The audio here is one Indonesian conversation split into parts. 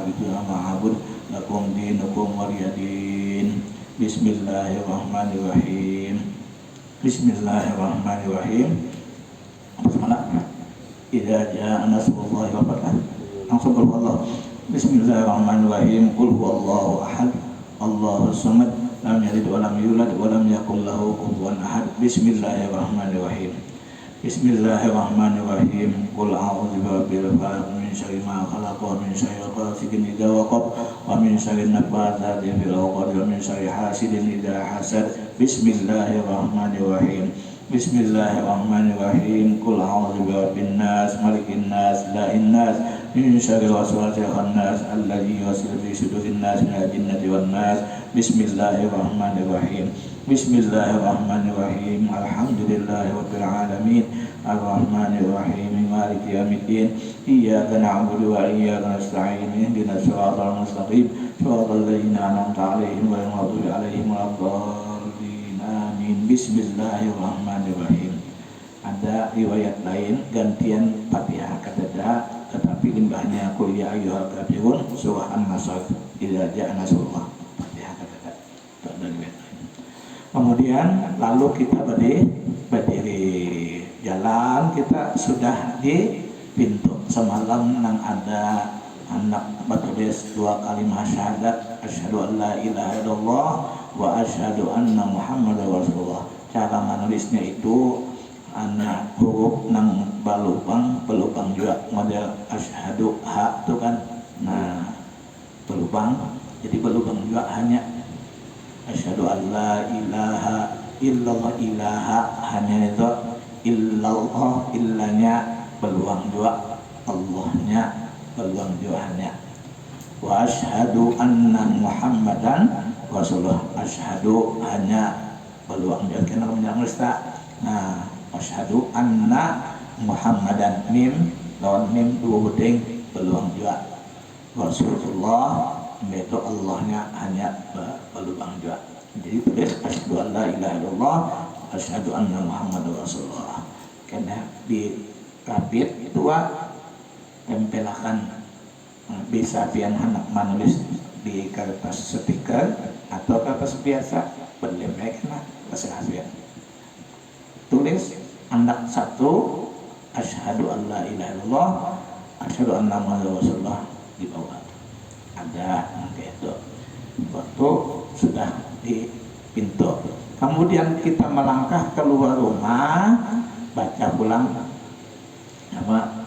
na'budu wa na'bud lakum dinukum waliyadin. Bismillahirrahmanirrahim. Bismillahirrahmanirrahim. Bismillah. Idza jaa nasrullahi wal fath. Langsung qul huwallahu. Bismillahirrahmanirrahim. Qul huwallahu ahad. Allahus samad. Lam yalid wa lam yulad wa lam yakul lahu kufuwan ahad. Bismillahirrahmanirrahim. Bismillahirrahmanirrahim. Qul a'udzu birabbil falaq min syarri ma khalaq wa min syarri ghasiqin idza waqab wa min syarri naffatsati fil 'uqad wa min syarri hasidin idza hasad. Bismillahirrahmanirrahim. Bismillahirrahmanirrahim. Qul a'udzu birabbin nas, malikin nas, ilahin nas, min syarril waswasil khannas alladzi yuwaswisu fi sudurin nas minal jinnati wan nas. Bismillahirrahmanirrahim. Bismillahirrahmanirrahim. Alhamdulillahirabbil alamin. Arrahmanirrahim. Maliki yaumiddin. Iyyaka na'budu wa iyyaka nasta'in. Ihdinas siratal mustaqim. Siratal ladzina an'amta 'alaihim ghairil maghdubi 'alaihim waladdallin. Amin. Bismillahirrahmanirrahim. Ada riwayat lain gantian Fatihah kadada, tetapi limbahnya qul ya ayyuhal kafirun surah An-Nasr idza jaa nasrullah. Fatihah kadada. Ada riwayat lain. Kemudian lalu kita berdiri jalan, kita sudah di pintu. Semalam nang ada anak batulis 2 kalimat syahadat asyhadu an la ilaha illallah wa asyhadu anna muhammadar rasulullah. Cara menulisnya itu anak huruf nang belubang juga model asyhadu ha itu kan. Nah, belubang. Jadi belubang juga hanya asyhadu an la ilaha illallah, ilaha hanya itu, illallah illanya beluang juga, Allahnya beluang juga hanya. Wa asyhadu anna muhammadan rasulullah. Asyhadu hanya peluang dia kena menyangkut. Nah, asyhadu anna muhammadan mim lawan mim 2 beding peluang juga. Rasulullah itu Allahnya hanya peluang juga. Jadi tulis asyhadu an la ilaha illallah asyhadu anna muhammadar rasulullah. Kena di kabit 2 tempelakan. Bisa pian anak menulis di kertas stiker atau kertas biasa berlemek lah kesehatan. Tulis anak 1 asyhadu an la ilaha illallah asyhadu anna muhammadar rasulullah di bawah. Ada itu. Waktu sudah di pintu. Kemudian kita melangkah keluar rumah, baca pulang apa?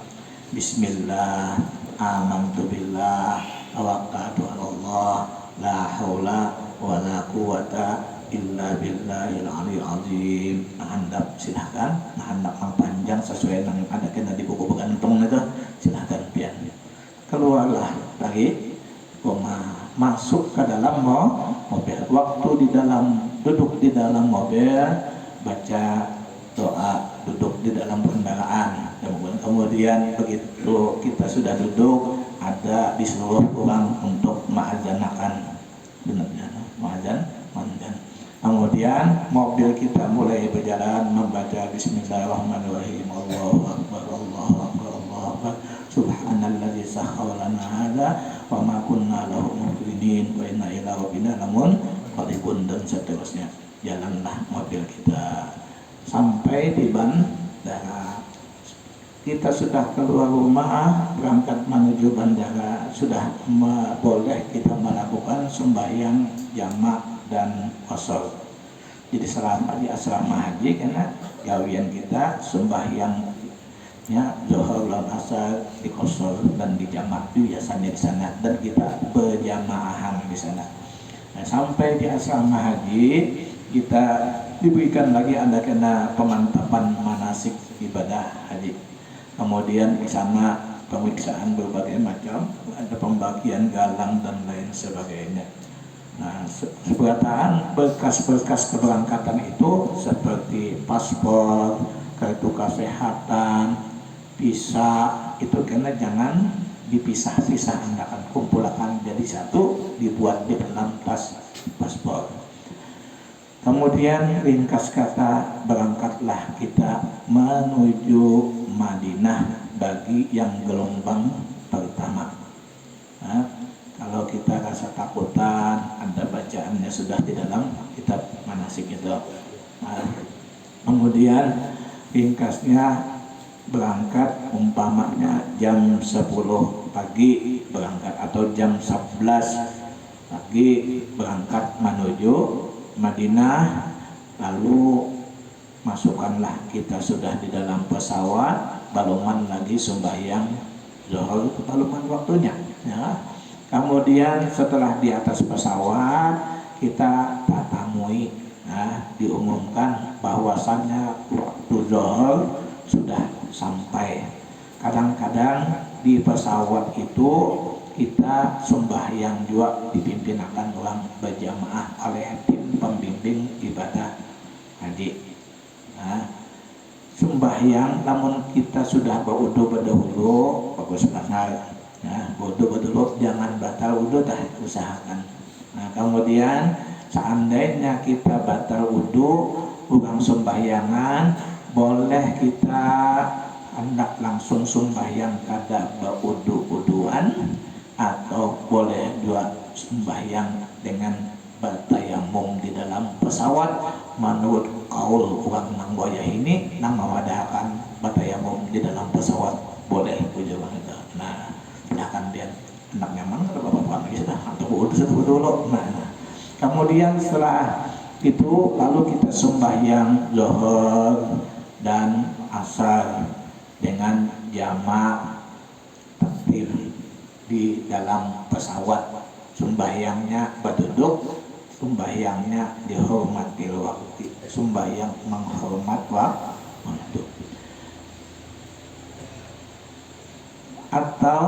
Bismillah, amantu billah, tawakkaltu 'ala Allah, la haula wa la quwata illa billahil aliyil azim. Handap silahkan, handap yang panjang sesuai yang ada kena di buku begantung itu, silahkan pian. Keluarlah dari rumah, masuk ke dalam mobil. Waktu duduk di dalam mobil, baca doa duduk di dalam kendaraan. Kemudian begitu kita sudah duduk, ada di seluruh ruang untuk ma'adzanakan, benar ma'adzan. Kemudian mobil kita mulai berjalan membaca Bismillahirrahmanirrahim. Allahu akbar, Allahu akbar, Allahu akbar. Subhanalladzi sakhkhara lana hadza wa ma kunna lahu muqrinin wa inna ila rabbina lamunqalibun, dan seterusnya. Jalanlah mobil kita sampai di bandara. Kita sudah keluar rumah, berangkat menuju bandara, sudah boleh kita melakukan sembahyang jamak dan qashar. Jadi selama di asrama haji karena gawian kita sembahyangnya zuhur dan asar di qashar dan di jamak biasanya di sana, dan kita berjamaahan di sana. Nah, sampai di asrama haji kita diberikan lagi ada kena pemantapan manasik ibadah haji. Kemudian di sana pemeriksaan berbagai macam, ada pembagian galang dan lain sebagainya. Nah, seberataan berkas-berkas keberangkatan itu seperti paspor, kartu kesehatan, visa, itu karena jangan dipisah-pisah, hendakkan kumpulkan jadi satu, dibuat di dalam tas paspor. Kemudian ringkas kata, berangkatlah kita menuju Madinah bagi yang gelombang pertama. Nah, ketakutan, ada bacaannya sudah di dalam kitab manasik itu. Nah, kemudian ringkasnya berangkat umpamanya jam 10 pagi berangkat atau jam 11 pagi berangkat menuju Madinah, lalu masukkanlah kita sudah di dalam pesawat, balungan lagi sembahyang zuhur itu balungan waktunya ya. Kemudian setelah di atas pesawat kita tatamui, nah, diumumkan bahwasannya waktu zuhur sudah sampai. Kadang-kadang di pesawat itu kita sembahyang juga dipimpin akan orang berjamaah oleh tim pembimbing ibadah haji. Nah, sembahyang namun kita sudah berwudu berdahulu bagus banget. Nah, wudu berdahulu jangan batal wudu dah usahakan. Nah, kemudian seandainya kita batal wudu urang sembahyangan, boleh kita hendak langsung sembahyang kada berwudu-wuduan atau boleh juga sembahyang dengan bertayamum di dalam pesawat. Menurut kaul orang Nanggoya ini nang memadahkan bertayamum di dalam pesawat boleh puja itu. Nah, silahkan dia hendak nyaman kalau bapak-bapak lagi sudah atau wudu dulu. Nah, kemudian setelah itu lalu kita sembahyang zuhur dan asar dengan jamak takbir di dalam pesawat. Sembahyangnya berduduk, sembahyangnya dihormati waktu, sembahyang menghormat waktu. Atau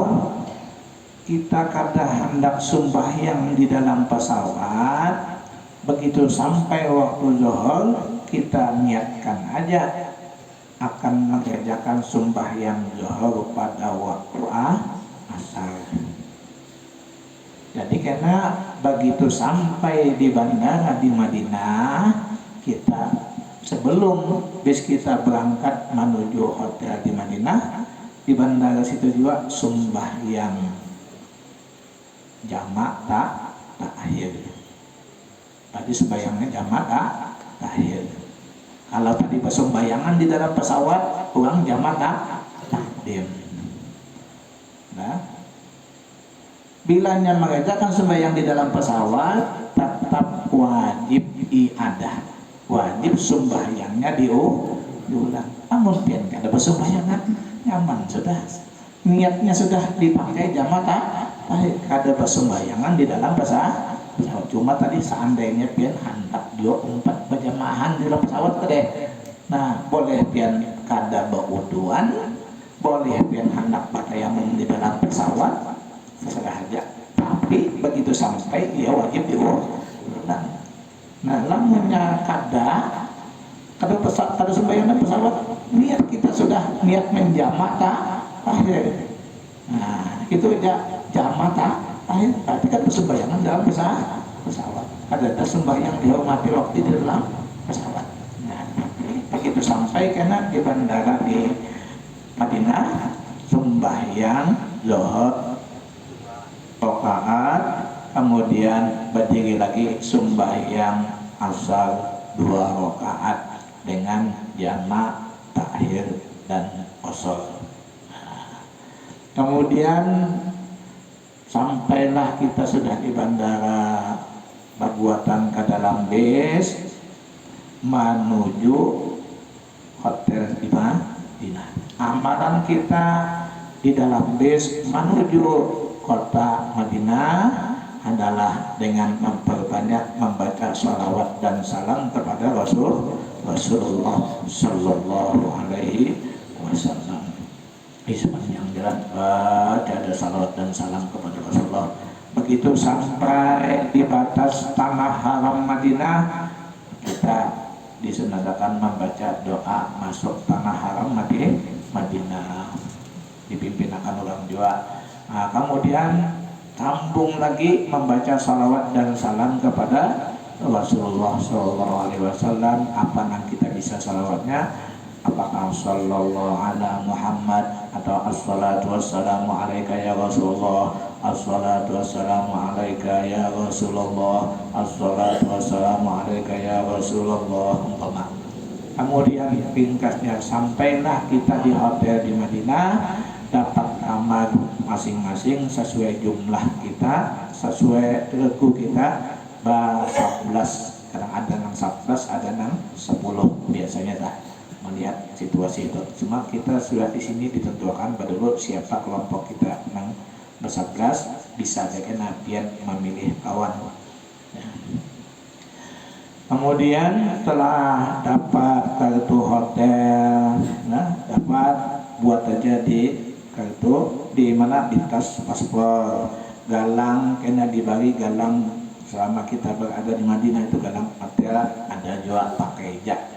kita kadang hendak sembahyang di dalam pesawat, begitu sampai waktu zuhur kita niatkan aja akan mengerjakan sembahyang zuhur pada waktu asar. Jadi karena begitu sampai di bandara di Madinah, kita sebelum bis kita berangkat menuju hotel di Madinah, di bandara situ juga sembahyang jamak takhir. Tadi sembahyangnya jamak takhir. Kalau tadi persembahyangan di dalam pesawat, ulang jamak takdim. Nah, bilanya mengerjakan sembahyang di dalam pesawat tetap wajib iadah, wajib sembahyangnya diulang. Namun pian kada bersembahyangan nyaman sudah, niatnya sudah dipakai jamak kada bersembahyangan di dalam pesawat. Cuma tadi seandainya pian hendak dia umpat berjamahan di dalam pesawat kedeh. Nah, boleh pian kada berwuduan, boleh pian hendak bertayamum di dalam pesawat. Sengaja, tapi begitu sampai dia wajib diulang. Nah, lamunnya kada sembahyang pesawat, niat kita sudah niat menjamak akhir. Nah, itu jamak akhir, tapi kan sembayangan dalam pesawat. Ada sembahyang dihormati waktu di dalam pesawat. Nah, begitu sampai karena di bandara di Madinah sembahyang zuhur rakaat, kemudian berdiri lagi sembahyang asar 2 rakaat dengan jamak takhir dan qasar. Kemudian sampailah kita sudah di bandara, berbuatan ke dalam bis menuju hotel di Madinah. Amalan kita di dalam bis menuju kota Madinah adalah dengan memperbanyak membaca salawat dan salam kepada Rasulullah Sallallahu Alaihi Wasallam. Sepanjang jalan baca ada salawat dan salam kepada Rasulullah. Begitu sampai di batas tanah haram Madinah, kita disunahkan membaca doa masuk tanah haram Madinah, dipimpin akan orang Jawa. Nah, kemudian sambung lagi membaca salawat dan salam kepada Rasulullah Sallallahu Alaihi Wasallam. Apa yang kita bisa salawatnya? Apakah sallallahu ala Muhammad atau assalatu wassalamu alaika ya Rasulullah Assalatu wassalamu alaika ya Rasulullah. Assalatu wassalamu alaika ya Rasulullah. Kemudian ringkasnya, sampailah kita di hotel di Madinah, dapat kamar masing-masing sesuai jumlah kita, sesuai regu kita, 11, kadang ada 11, ada 10 biasanya dah, melihat situasi itu. Cuma kita sudah di sini ditentukan dulu siapa kelompok kita yang 11, bisa jadi nabian memilih kawan. Kemudian setelah dapat kartu hotel, dapat buat aja di kartu di mana di tas paspor, galang kena dibagi galang selama kita berada di Madinah itu galang hotel ada juga pakai jak.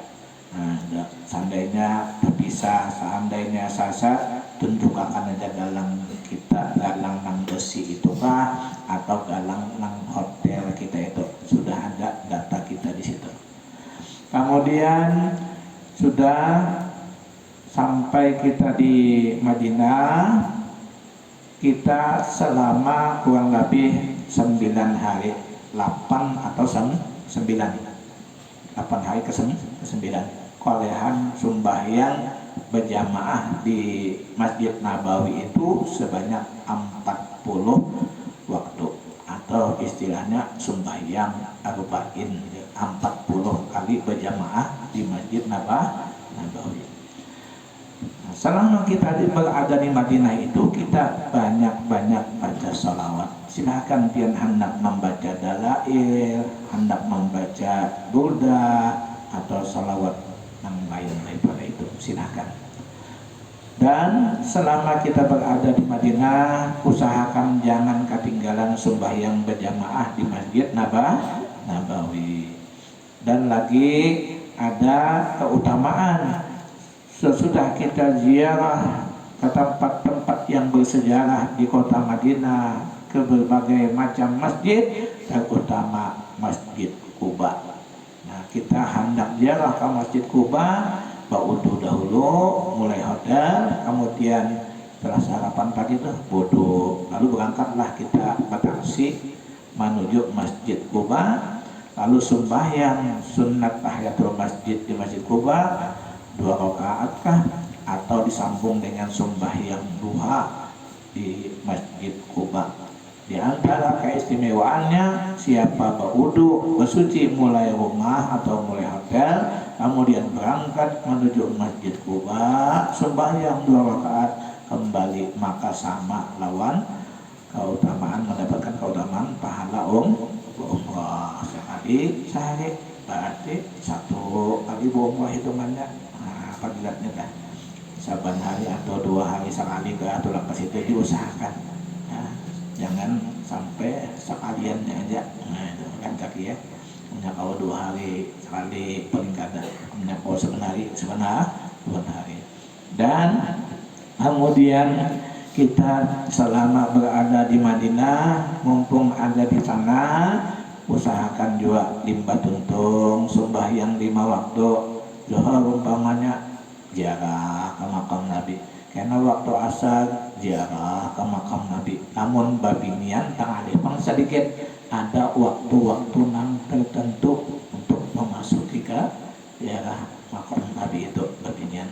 Nah, seandainya terpisah, seandainya sasar, tunjukkan aja galang kita, galang nang besi itu kah atau galang nang hotel kita itu, sudah ada data kita di situ. Kemudian sudah sampai kita di Madinah, kita selama kurang lebih 9 hari, 8 atau 9, 8 hari ke 9 kolehan sembahyang berjamaah di Masjid Nabawi itu sebanyak 40 waktu, atau istilahnya sembahyang arba'in, 40 kali berjamaah di Masjid Nabawi. Nah, selama kita berada di Madinah itu kita banyak-banyak baca sholawat. Silahkan pian hendak membaca dalail, hendak membaca burda atau sholawat yang lain daripada itu, silahkan. Dan selama kita berada di Madinah, usahakan jangan ketinggalan sembahyang berjamaah di Masjid Nabawi. Dan lagi ada keutamaan sesudah kita ziarah ke tempat-tempat yang bersejarah di kota Madinah, ke berbagai macam masjid, terutama Masjid Quba. Nah, kita hendak ziarah ke Masjid Quba, berwudu dahulu, mulai hotel, kemudian setelah sarapan pagi itu wudu, lalu berangkatlah kita bertaksi menuju Masjid Quba, lalu sembahyang sunat tahiyatul masjid di Masjid Quba 2 rakaat kah, atau disambung dengan sembahyang duha di Masjid Quba. Di antara keistimewaannya, siapa berwudu bersuci mulai rumah atau mulai hotel, kemudian berangkat menuju Masjid Quba, sembahyang 2 rakaat kembali, maka sama lawan keutamaan, mendapatkan keutamaan pahala umrah sekali sehari, berarti 1 kali umrah hitungannya. Nah, apa dilihatnya dah, saban hari atau 2 hari sekali ke atau ke situ diusahakan. Jangan sampai sekaliannya aja. Nah, itu kan kaki ya. Punya kalau 2 hari sekali paling kada. Punya kalau sebenarnya 2 hari. Dan kemudian kita selama berada di Madinah, mumpung ada di sana, usahakan juga limba tuntung, sembahyang 5 waktu. Zuhur umpamanya ziarah ke makam Nabi. Karena waktu asar ziarah ke makam Nabi. Namun babinian tak ada pang sedikit, ada waktu-waktu yang tertentu untuk memasuki ke ziarah makam Nabi itu babinian.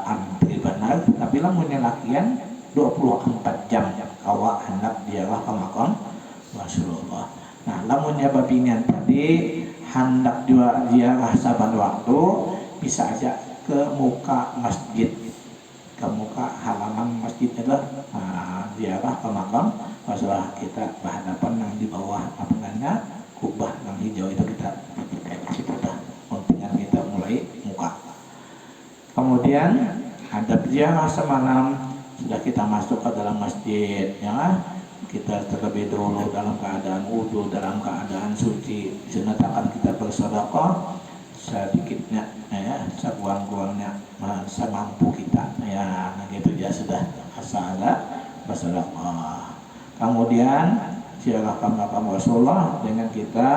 Antri benar, tapi lamunnya lakian 24 jam awak hendak ziarah ke makam Rasulullah. Nah, lamunnya babinian tadi hendak juga ziarah saban waktu, bisa aja ke muka masjid, ke muka halaman masjid itu, ziarah ke makam Rasulullah. Kita berhadapan yang di bawah apa namanya kubah yang hijau itu, kita situ dah pentingan kita mulai muka. Kemudian ada ziarah semalam, sudah kita masuk ke dalam masjid, ya kita terlebih dulu dalam keadaan wudu, dalam keadaan suci, disunahkan kita bersedekah sedikitnya, ya, sekurang-kurangnya semampu kita, ya, gitu ya, sudah asal bersedekah. Kemudian ziarah ke makam Rasulullah dengan kita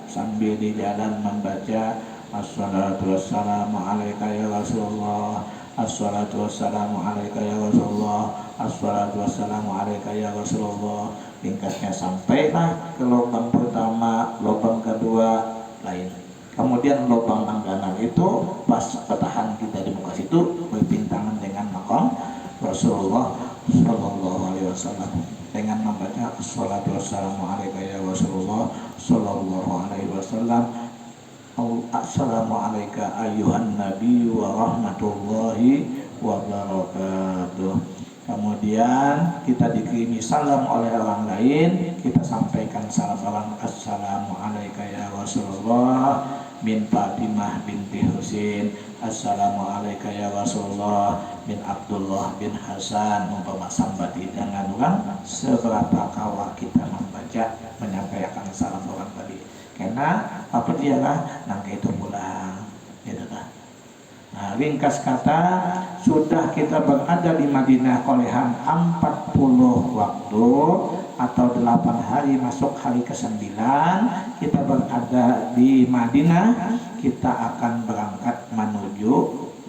sambil di jalan membaca Assalatu wassalamu alaika ya Rasulullah, Assalatu wassalamu alaika ya Rasulullah. Assalatu wassalamu alaika ya Rasulullah. Ringkasnya sampailah ke lubang pertama, lubang kedua lain. Kemudian lubang langganan itu pas petahan kita di muka situ berpintangan dengan makam Rasulullah Sallallahu Alaihi Wasallam dengan membaca assalatu wassalamu alaika ya Rasulullah Sallallahu Alaihi Wasallam. Assalamualaikum ayuhan nabi wa rahmatullahi wa barakatuh. Kemudian kita dikirimi salam oleh orang lain, kita sampaikan salam orang, assalamualaikum ya Rasulullah min Fatimah binti Husin, assalamualaikum ya Rasulullah bin Abdullah bin Hasan. Umpama sambati dengan orang seberapa kawah kita membaca menyampaikan salam orang tadi. Karena apa dia lah nangka itu pulang gitu kan. Nah, ringkas kata sudah kita berada di Madinah kolehan 40 waktu atau 8 hari masuk hari ke-9 kita berada di Madinah. Kita akan berangkat menuju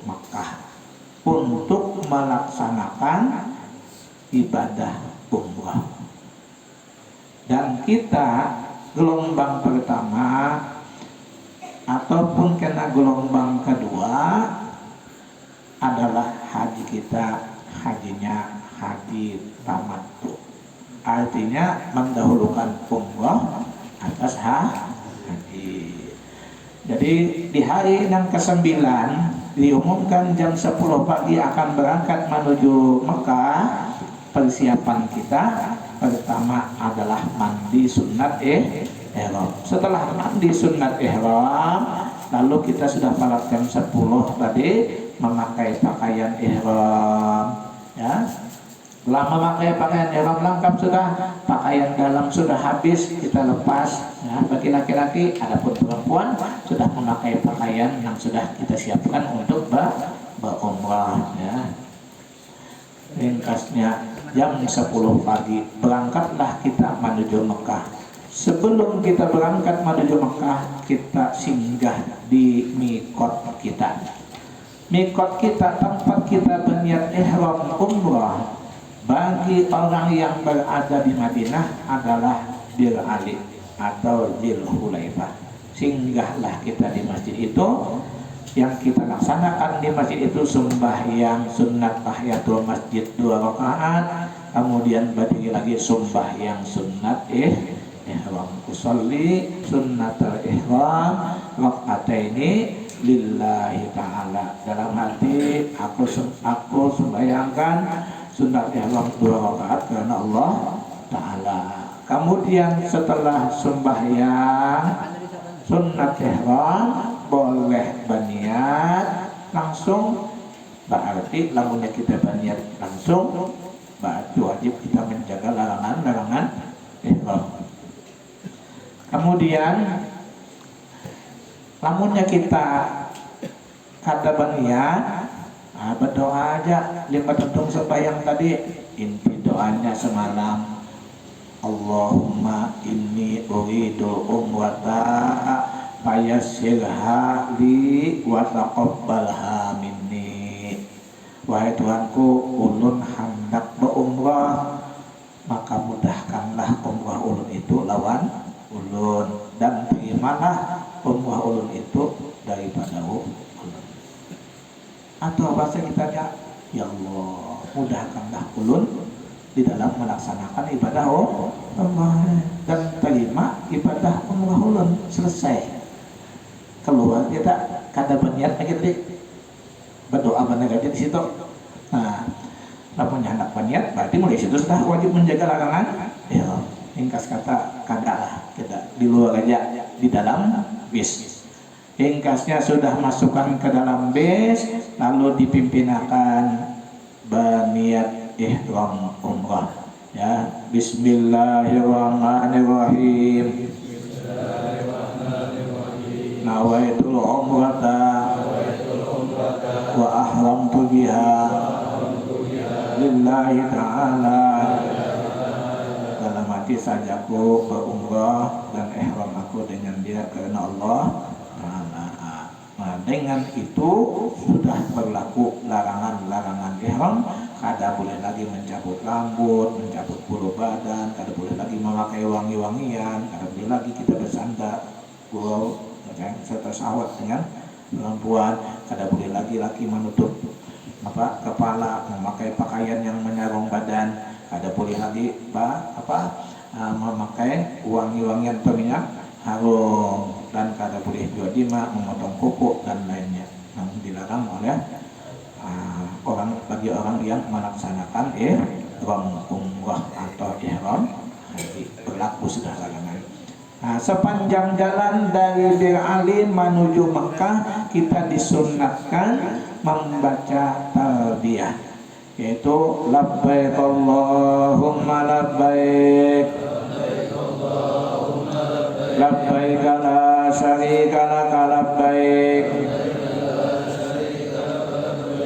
Makkah untuk melaksanakan ibadah umrah. Dan kita gelombang pertama ataupun kena gelombang kedua adalah haji kita, hajinya haji tamattu, artinya mendahulukan umrah atas haji. Jadi di hari yang ke-9 diumumkan jam 10 pagi akan berangkat menuju Mekah. Persiapan kita pertama adalah mandi sunat ihram. Setelah mandi sunat ihram, lalu kita sudah pada jam 10 tadi memakai pakaian ihram ya. Setelah memakai pakaian ihram lengkap sudah, pakaian dalam sudah habis kita lepas ya. Bagi laki-laki adapun perempuan sudah memakai pakaian yang sudah kita siapkan untuk berumrah ya. Ringkasnya jam 10 pagi berangkatlah kita menuju Mekah. Sebelum kita berangkat menuju Mekah, kita singgah di mikot kita. Mikot kita tempat kita berniat ihram umrah bagi orang yang berada di Madinah adalah Bir Ali atau Dzul Hulaifah. Singgahlah kita di masjid itu. Yang kita laksanakan di masjid itu sembahyang sunat tahiyatul masjid 2 rakaat, kemudian berdiri lagi sembahyang sunat ihram. Usolli sunnatul ihram rakaataini lillahi ta'ala. Dalam hati aku sembahyangkan sunat ihram 2 rakaat karena Allah Ta'ala. Kemudian setelah sembahyang sunat ihram boleh berniat langsung, berarti lamunnya kita berniat langsung berarti wajib kita menjaga larangan-larangan ihram. Kemudian lamunnya kita kada berniat berdoa aja 5 tentung sembahyang tadi. Inti doanya semalam, Allahumma inni uridul umrata fayassirha li wa taqabbalha minni. Wahai Tuhanku, ulun hendak berumrah, maka mudahkanlah umrah ulun itu lawan ulun, dan terimalah umrah ulun itu daripada ulun. Atau bahasa kita ya Allah, mudahkanlah ulun di dalam melaksanakan ibadah umrah dan terima ibadah umrah ulun. Selesai keluar kita kada berniat lagi tadi berdoa benar aja di situ. Nah, lamun hendak berniat berarti mulai situ sudah wajib menjaga larangan. Ya, ringkas kata kada lah kita di luar aja, di dalam bis. Ringkasnya sudah masukkan ke dalam bis, lalu dipimpinakan berniat ihram umrah. Ya, Bismillahirrahmanirrahim. Nawaitul umrata wa ahramtu biha lillahi ta'ala. Dalam hati sajaku berumrah dan ihram aku dengan dia karena Allah Ta'ala. Nah, dengan itu sudah berlaku larangan-larangan ihram. Kada boleh lagi mencabut rambut, mencabut bulu badan, kada boleh lagi memakai wangi-wangian, kada boleh lagi kita bersandar gurau serta sahwat dengan perempuan, kada boleh lagi laki menutup kepala, memakai pakaian yang menyarung badan, kada boleh lagi memakai wangi-wangian berminyak harum, dan kada boleh juga jima, memotong kuku dan lainnya yang dilarang oleh bagi orang yang melaksanakan ihram umrah atau ihram haji, berlaku sudah larangan. Sepanjang jalan dari Bir Ali menuju Mekah kita disunatkan membaca talbiyah, yaitu labbaik Allahumma labbaik labbaik la syarika laka labbaik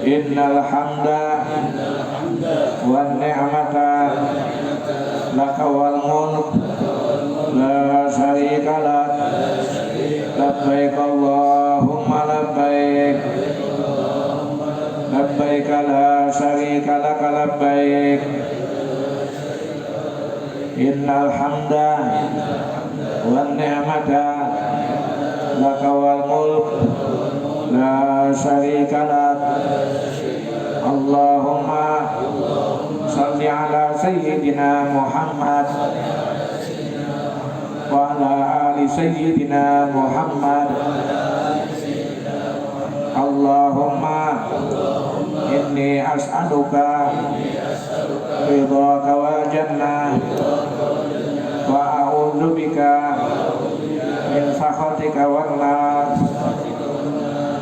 innal hamda wan ni'mata laka wal mulk la syarika lak labbaik Allahumma labbaik labbaik la syarika laka labbaik innal hamda wan ni'mata laka wal mulk la syarika lak Allahumma salli ala sayyidina Muhammad wa ala ali sayyidina Muhammad. Allahumma inni as'aluka ridhaka wa jannah wa a'udzu bika min sakhatika wan nar.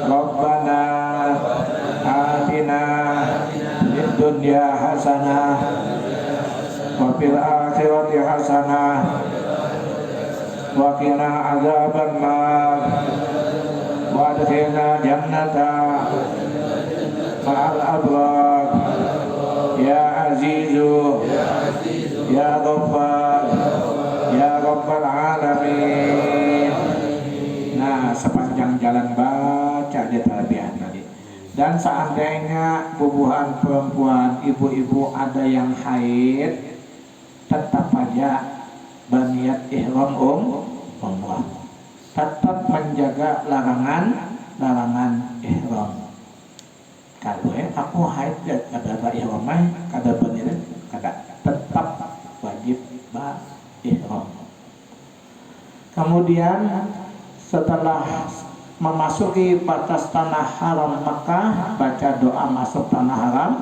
Rabbana atina fid dunya hasanah wa fil akhirati hasanah wa qina adzaban nar wa adkhilna jannata ma'al abrar ya azizu ya ghaffar ya rabbal alamin. Nah, sepanjang jalan baca di talbiyah tadi. Dan seandainya bubuhan perempuan, ibu-ibu ada yang haid, tetap aja berniat ihram umrah, tetap menjaga larangan ihram. Kalau aku haid kada ihram, kada berniat, kada, tetap wajib ihram. Kemudian setelah memasuki batas tanah haram Makkah, baca doa masuk tanah haram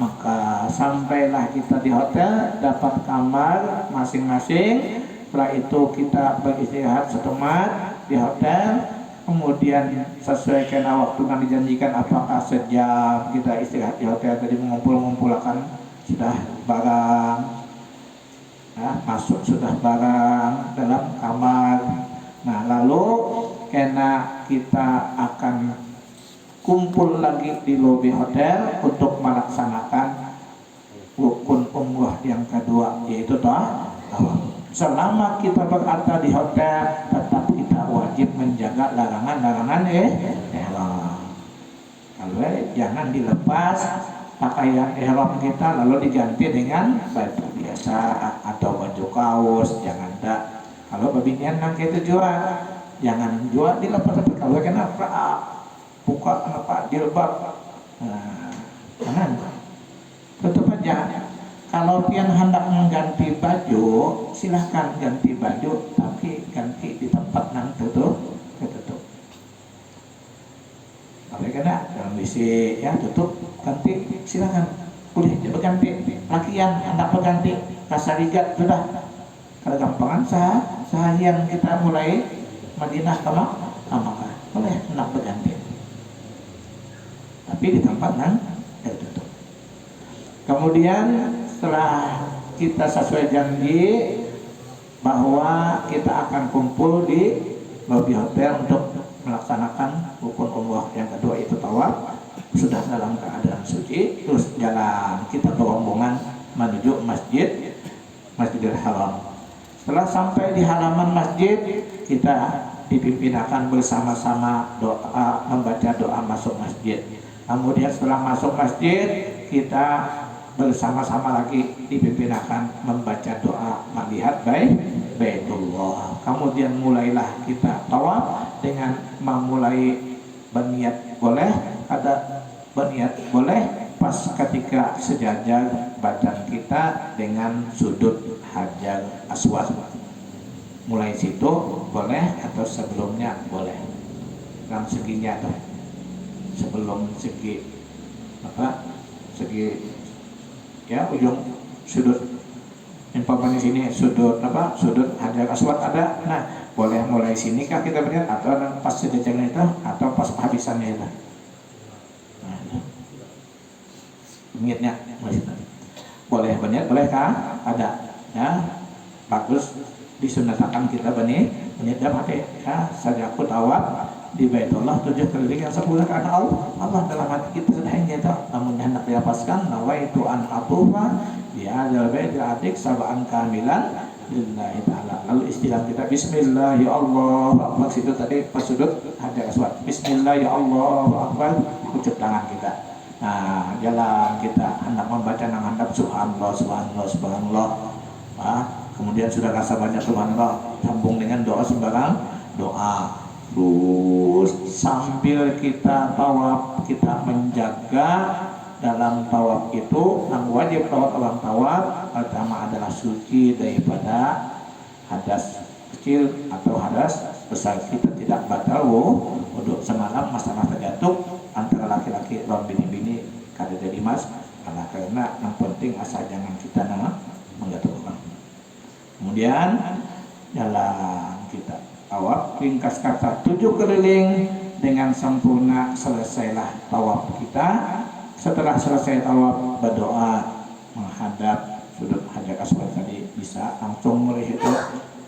Makkah. Sampailah kita di hotel, dapat kamar masing-masing. Setelah itu kita beristirahat setempat di hotel. Kemudian sesuai kena waktu yang dijanjikan, apakah sejam kita istirahat di hotel tadi, mengumpulkan sudah barang, masuk sudah barang dalam kamar. Nah, lalu karena kita akan kumpul lagi di lobi hotel untuk melaksanakan rukun umrah yang kedua, yaitu tawaf. Selama kita berada di hotel, tetap kita wajib menjaga larangan-larangan ihram. Kalau jangan dilepas pakaian ihram kita lalu diganti dengan baju biasa atau baju kaos, jangan tak. Kalau babinian nang kita jual, jangan jual dilepas. Kalau kenapa buka jilbab, jangan, tutup aja. Kalau pian hendak mengganti baju, silahkan ganti baju, tapi ganti di tempat nang tutup. Kalau kena dalam WC ya tutup, ganti silahkan, boleh berganti. Lakian hendak berganti, kasarigat sudah. Kalau gampangan seharian kita mulai Madinah ke Makkah, boleh hendak berganti, tapi di tempat nang tertutup. Kemudian setelah kita sesuai janji bahwa kita akan kumpul di lobi hotel untuk melaksanakan rukun umrah yang kedua, itu tawaf, sudah dalam keadaan suci, terus jalan kita berombongan menuju Masjidil Haram. Setelah sampai di halaman masjid, kita dipimpin akan bersama-sama doa, membaca doa masuk masjid. Kemudian setelah masuk masjid kita bersama-sama lagi dipimpin akan membaca doa melihat Baitullah. Kemudian mulailah kita tawaf dengan memulai berniat boleh, ada berniat boleh pas ketika sejajar badan kita dengan sudut Hajar Aswad. Mulai situ boleh atau sebelumnya boleh. Dalam seginya tuh. Sebelum segi apa? Segi ya ujung sudut umpamanya sini sudut apa? Sudut Hajar Aswad ada. Nah, boleh mulai sini kah kita berniat atau pas sejajarnya itu atau pas habisannya itu. Nah, niatnya boleh berniat bolehkah? Ada ya, bagus disunahkan kita berniat dalam hati ya, saja aku tawaf di Baitullah 7 keliling yang sempurna karena Allah dalam hati kita sudah itu. Namun hendak dilepaskan nawaitu an atufa di hadzal bait atik sab'an kamilan lillahi ta'ala. Lalu istilah kita bismillah ya Allah akbar, itu tadi pas sudut Hajar Aswad. Bismillah ya Allah akbar, ucap tangan kita. Nah, jalan kita hendak membaca nang handap subhanallah subhanallah subhanallah. Kemudian sudah rasa banyak subhanallah, sambung dengan doa sembarang doa. Terus sambil kita tawaf kita menjaga dalam tawaf itu yang wajib orang tawaf pertama adalah suci daripada hadas kecil atau hadas besar. Kita tidak batal wudhu. Semalam masalah terjatuh antara laki-laki dan bini-bini kada jadi mas karena yang penting asal jangan kita menggatuh orang. Kemudian jalan kita tawaf ringkas kata 7 keliling dengan sempurna. Selesailah tawaf kita. Setelah selesai tawaf berdoa menghadap sudut Hajar Aswad tadi, bisa langsung mulai itu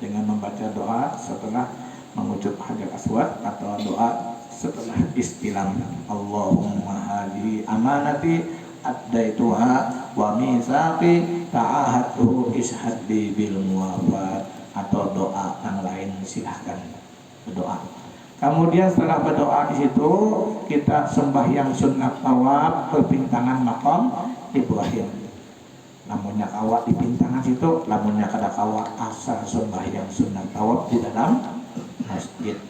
dengan membaca doa setelah mengucap Hajar Aswad atau doa setelah istilam. Allahumma hadi amanati addaituha wa misaqi ta'ahatu ishaddi bil muwafat, atau doa yang lain silahkan berdoa. Kemudian setelah berdoa di situ kita sembahyang sunat tawaf berpintangan maqam Ibrahim. Lamunnya kawat di pintangan situ, lamunnya kada kawat asal sembahyang sunat tawaf di dalam masjid.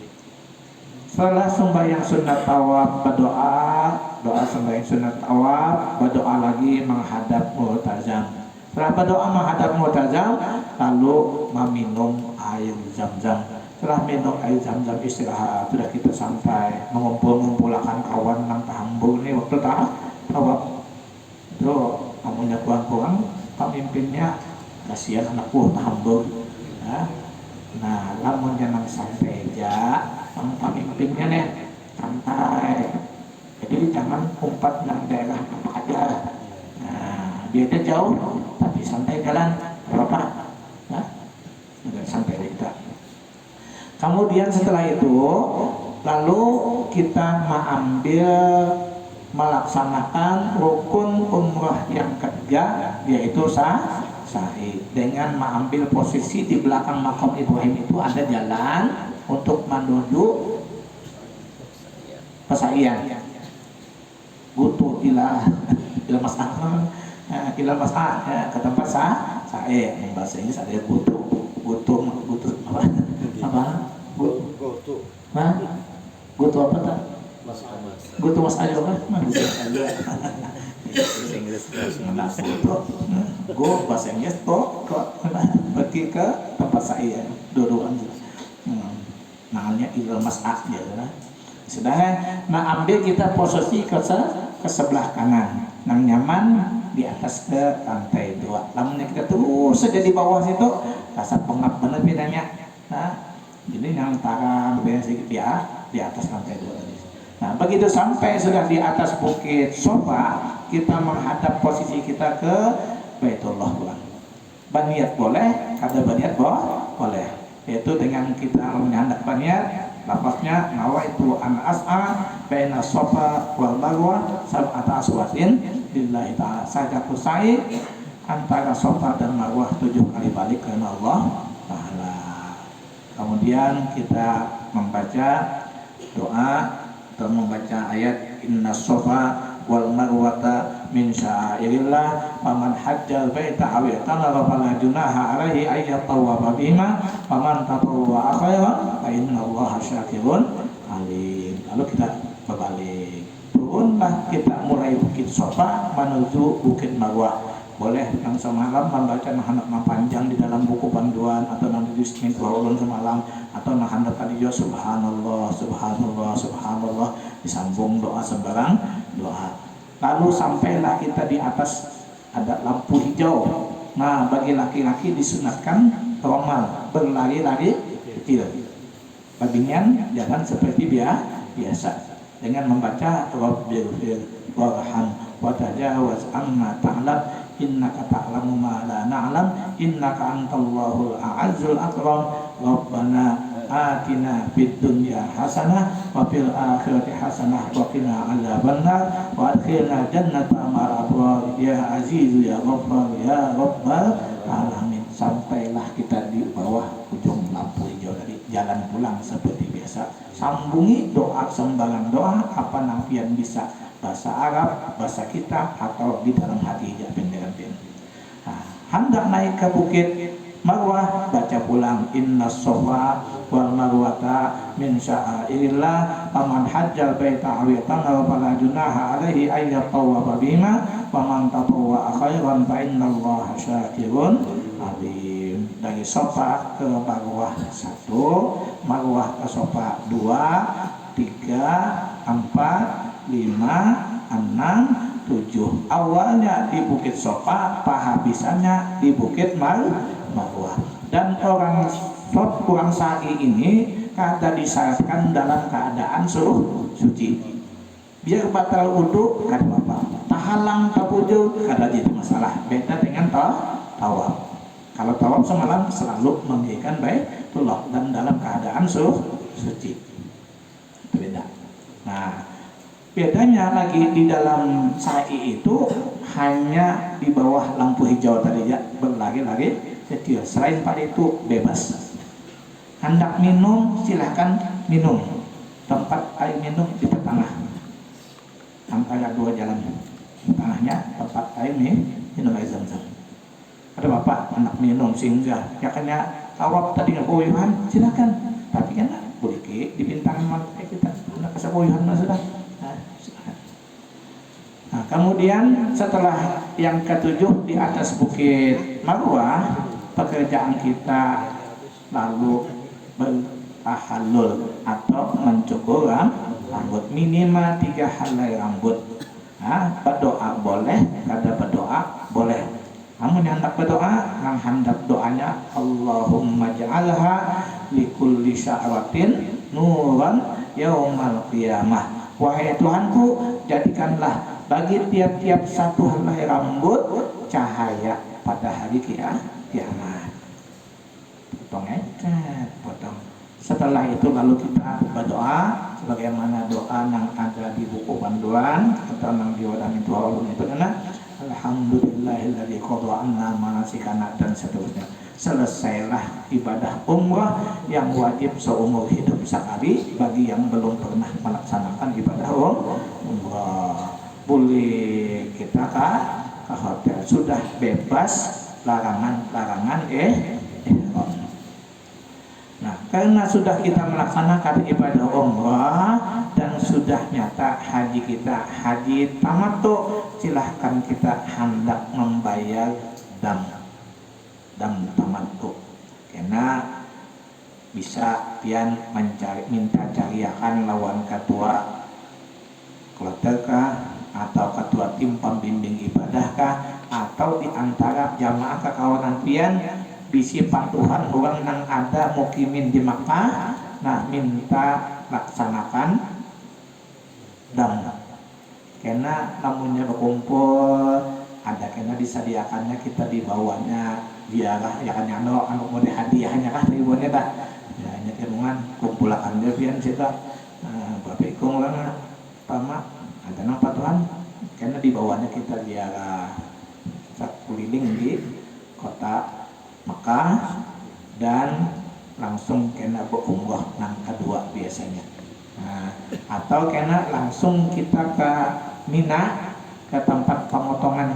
Setelah sembahyang sunat tawaf berdoa, doa sembahyang sunat tawaf berdoa lagi menghadap Mu'tazam. Setelah berdoa menghadap Mu'tazam lalu meminum air Zam-Zam. Setelah minum air Zam-Zam istirahat, sudah kita sampai mengumpulkan kawan nang tahambul ini waktu tawaf. Itu kamunya kurang-kurang pemimpinnya kasihan anak buah tahambul. Nah, lamun jangan sampai aja pemimpinnya nih santai. Jadi jangan umpat yang daerah aja. Nah, dia jauh tapi santai jalan apa? Sampai kita. Kemudian setelah itu lalu kita melaksanakan rukun umrah yang ketiga, yaitu sa'i. Dengan mengambil posisi di belakang makam Ibrahim itu ada jalan untuk menuju pesa'ian. Gutu ila mas'ah ila mas'ah ke tempat sa'i. Bahasa Inggris ada gutu apa? Gutu apa tak? Gutu mas aja kan? Bahasa Inggris bahasa Inggris pergi ke tempat saya dua-duaan. Namanya ilmu mas'ah ya. Sudah ambil kita posisi ke sebelah kanan, nang nyaman di atas ke lantai 2. Namun kita terus saja di bawah situ rasa pengap benar bedanya. Jadi yang antara sedikit di atas lantai 2 tadi. Nah, begitu sampai sudah di atas bukit Sofa, kita menghadap posisi kita ke Baitullah pulang. Berniat boleh, kada berniat boleh. Yaitu dengan kita menghadap berniat, lafaznya nawaitu an as'a baina Sofa wal Marwah sab'ata aswatin lillahi ta'ala. Saya sa'i antara Sofa dan Marwah 7 kali balik karena Allah Ta'ala. Kemudian kita membaca doa atau membaca ayat inna sofa wal marwata min sya'airillah faman hajjal baita aw i'tamara fala junaha alaihi ay yatawwafa bihima faman tatawwa khairan fa innallaha syakirun alim. Lalu kita berbalik, turunlah kita mulai Bukit Sofa menuju Bukit Marwah. Boleh yang semalam membaca nahanap panjang di dalam buku panduan atau nanti di Senin ulun semalam atau nahanap tadi yo subhanallah subhanallah subhanallah disambung doa sembarang doa. Lalu sampailah kita di atas ada lampu hijau. Nah, bagi laki-laki disunatkan romal berlari-lari kecil. Bagian jalan seperti biasa dengan membaca Rabbighfir warham wa tajawaz amma ta'lam innaka ta'lamu ma la na'lam innaka antallahul a'azzul akram rabbana atina fid dunya hasanah wa fil akhirati hasanah wa qina adzabannar wa adkhilna jannata ma'al abrar ya azizu ya ghaffar ya rabbal alamin. Sampailah kita di bawah ujung lampu hijau dari jalan pulang seperti biasa. Sambungi doa sembarang doa apa nampian bisa bahasa Arab, bahasa kita atau di dalam hati aja pendengaran. Nah, hendak naik ke Bukit Marwah baca pulang inna sofa wal marwata min sya'airillah faman hajjal baita aw i'tamara fala junaha alaihi ay yatawwafa bihima faman tatawwa khairan fa innallaha syakirun alim. Dari Sofa ke Marwah 1, Marwah ke Sofa 2, 3, 4, 5, 6, 7. Awalnya di Bukit Sofa, penghabisannya di Bukit Marwah. Dan orang sa'i ini kada disyaratkan dalam keadaan suci. Biar batal wudu kada apa. Tahalang tapuju kada jadi masalah. Beda dengan tawaf. Kalau tawaf semalam selalu meninggikan Baitullah dan dalam keadaan suci. Itu beda. Nah, bedanya lagi di dalam sa'i itu hanya di bawah lampu hijau tadi ya, berlari-lari kecil. Selain pada itu bebas. Hendak minum silahkan minum. Tempat air minum di tengah. Antara dua jalan. Tengahnya tempat air minum air Zam-Zam. Ada bapak anak minum singgah, ya kan ya tawaf tadi nggak koyuhan silakan. Tapi kan boleh di bintangan mata kita nak kasih koyuhan sudah. Nah, kemudian setelah yang ketujuh di atas Bukit Marwah, pekerjaan kita lalu bertahallul atau mencukur rambut minimal 3 helai rambut. Nah, berdoa boleh, kada berdoa boleh. Namun yang hendak berdoa, yang hendak doanya Allahumma ja'alha likulli sya'ratin nuran yaumal qiyamah. Wahai Tuhanku, jadikanlah bagi tiap-tiap satu helai rambut cahaya pada hari kiamat. Potong potong. Setelah itu lalu kita berdoa sebagaimana doa yang ada di buku panduan atau yang diwadahi Tuhan itu karena alhamdulillahilladzi qada anna manasikana dan seterusnya. Selesailah ibadah umrah yang wajib seumur hidup sekali bagi yang belum pernah melaksanakan ibadah umrah. Boleh kita ke hotel, sudah bebas larangan ihram. Nah, karena sudah kita melaksanakan ibadah umrah dan sudah nyata haji kita haji tamattu, silahkan kita hendak membayar dam tamattu. Karena bisa pian minta cariakan lawan ketua keluarga atau ketua tim pembimbing ibadah kah, atau di antara jamaah kekawanan pian bisi patuhan orang yang ada mukimin di Makkah, nah minta laksanakan dam. Karena namunnya berkumpul ada kena disediakannya kita dibawanya biarlah ya kan yang anu mau hadiahnya kah ribuannya dah. Ya ini kerungan kumpulakan dia pian kita. Bapak ikung lah pama ada nang patuhan karena dibawanya kita ziarah keliling di kota Mekah dan langsung kena berumrah nang kedua biasanya. Nah, atau kena langsung kita ke Mina, ke tempat pemotongan,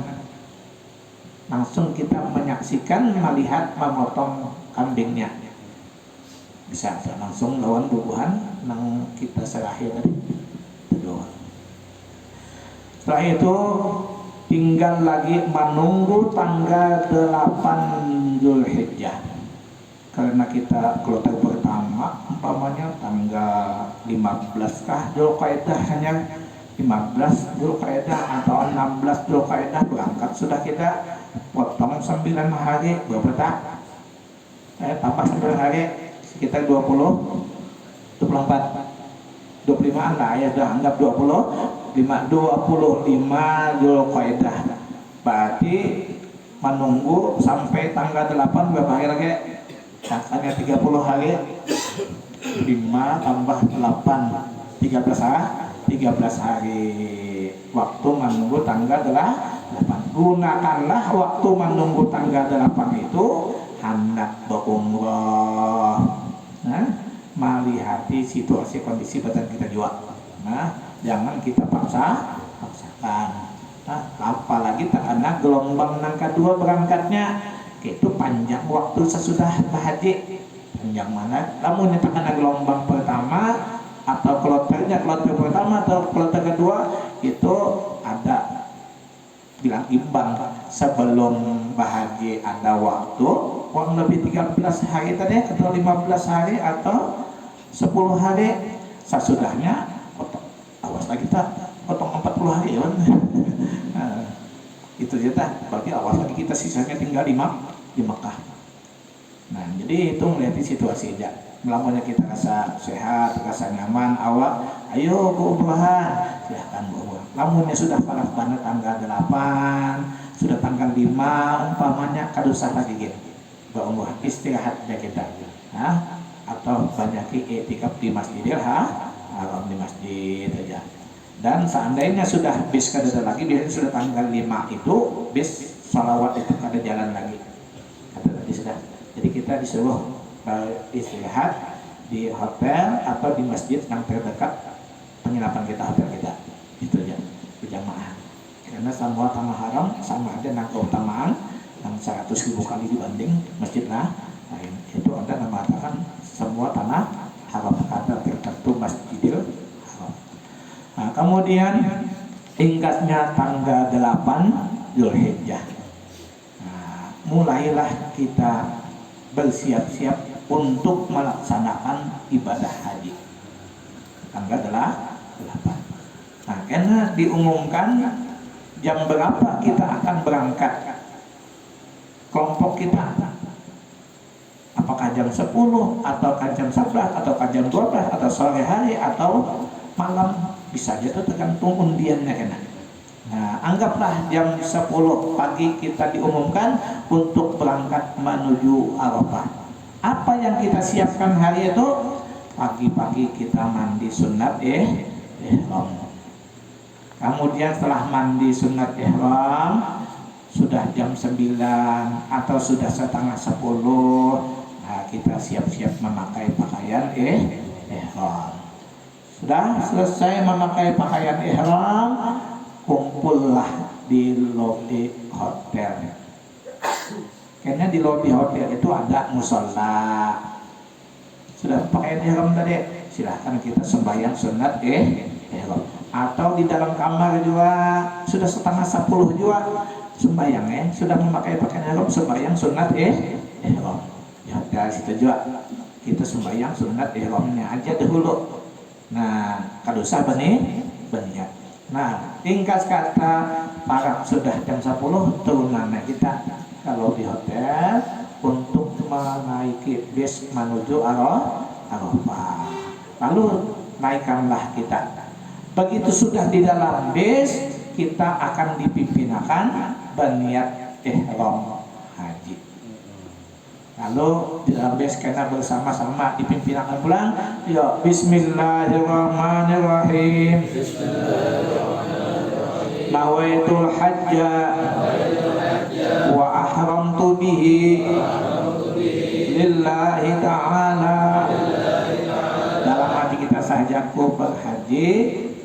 langsung kita menyaksikan melihat memotong kambingnya, bisa langsung lawan bubuhan nang kita serahi tadi itu. Setelah itu tinggal lagi menunggu tanggal 8 Zulhijjah. Karena kita kloter pertama umpamanya tanggal 15 kah Dzulqa'dah, hanya 15 Dzulqa'dah atau 16 Dzulqa'dah berangkat, sudah kita potong 9 hari berapa tak? Tambah 9 hari sekitar 20, 24, 25an lah ya, sudah anggap 25 Dzulqa'dah. Berarti menunggu sampai tanggal 8 berapa hari lagi? Hanya 30 hari. 5 tambah 8 13 hari waktu menunggu tanggal 8. Gunakanlah waktu menunggu tanggal 8 itu hendak berumrah. Nah, melihati situasi kondisi badan kita juga. Nah, jangan kita paksakan. Nah, apalagi karena gelombang yang kedua berangkatnya itu panjang waktu sesudah berhaji. Panjang mana? Namun karena gelombang pertama atau kloter pertama atau kloter kedua itu ada bilang imbang, sebelum berhaji ada waktu kurang lebih 13 hari tadi atau 15 hari atau 10 hari, sesudahnya potong, awas lagi kita potong 40 hari ya. Nah, itu saja, berarti awas lagi kita sisanya tinggal di Mekah. Nah, jadi itu melihat situasi aja. Melamunnya kita rasa sehat, rasa nyaman, awak, ayo berumrah, silahkan berumrah. Lamunnya sudah panas banget tanggal 8, sudah tanggal 5 umpamanya, kadusah lagi gitu berumrah, istirahatnya kita. Nah, atau banyak i'tikaf di Masjidil Haram, di masjid aja. Dan seandainya sudah bis kada lagi, biasanya sudah tanggal 5 itu bis salawat itu kada jalan lagi. Kata tadi sudah. Jadi kita disuruh istirahat di hotel atau di masjid yang terdekat penginapan kita, hotel kita. Itu aja berjamaah. Karena semua tanah haram sama aja nang keutamaan yang 100.000 kali dibanding masjid lain. Itu ada yang mengatakan semua tanah haram ada tertentu Masjidil Haram. Nah, kemudian tingkatnya tanggal 8 Zulhijjah. Nah, mulailah kita bersiap-siap untuk melaksanakan ibadah haji tanggal 8. Nah, karena diumumkan jam berapa kita akan berangkat, kelompok kita apakah jam 10 atau jam 11 atau jam 12 atau sore hari atau malam, bisa aja itu tergantung undiannya kena. Nah, anggaplah jam 10 pagi kita diumumkan untuk berangkat menuju Arafah. Apa yang kita siapkan hari itu? Pagi-pagi kita mandi sunat ihram. Kemudian setelah mandi sunat ihram, sudah jam 9 atau sudah setengah 10, nah kita siap-siap memakai pakaian ihram. Sudah selesai memakai pakaian ihram, kumpullah di lobi hotel. Karena di lobi hotel itu ada musola. Sudah pakaian ihram tadi, silahkan kita sembahyang sunat ihram. Atau di dalam kamar juga sudah setengah 10 juga sembahyang sudah memakai pakaian ihram, sembahyang sunat ihram. Ya dari situ juga kita sembahyang sunat ihramnya aja dahulu. Nah, kadusah berniat. Nah, tingkat kata para sudah jam 10 turunannya kita kalau di hotel untuk menaiki bis menuju Arafah. Lalu naikkanlah kita. Begitu sudah di dalam bis, kita akan dipimpinkan berniat ihram haji. Lalu di dalam bis kita bersama-sama dipimpinkan pulang. Ya, Bismillahirrahmanirrahim. Nawaitul hajja wa ahramtu bihi lillahi ta'ala niatku berhaji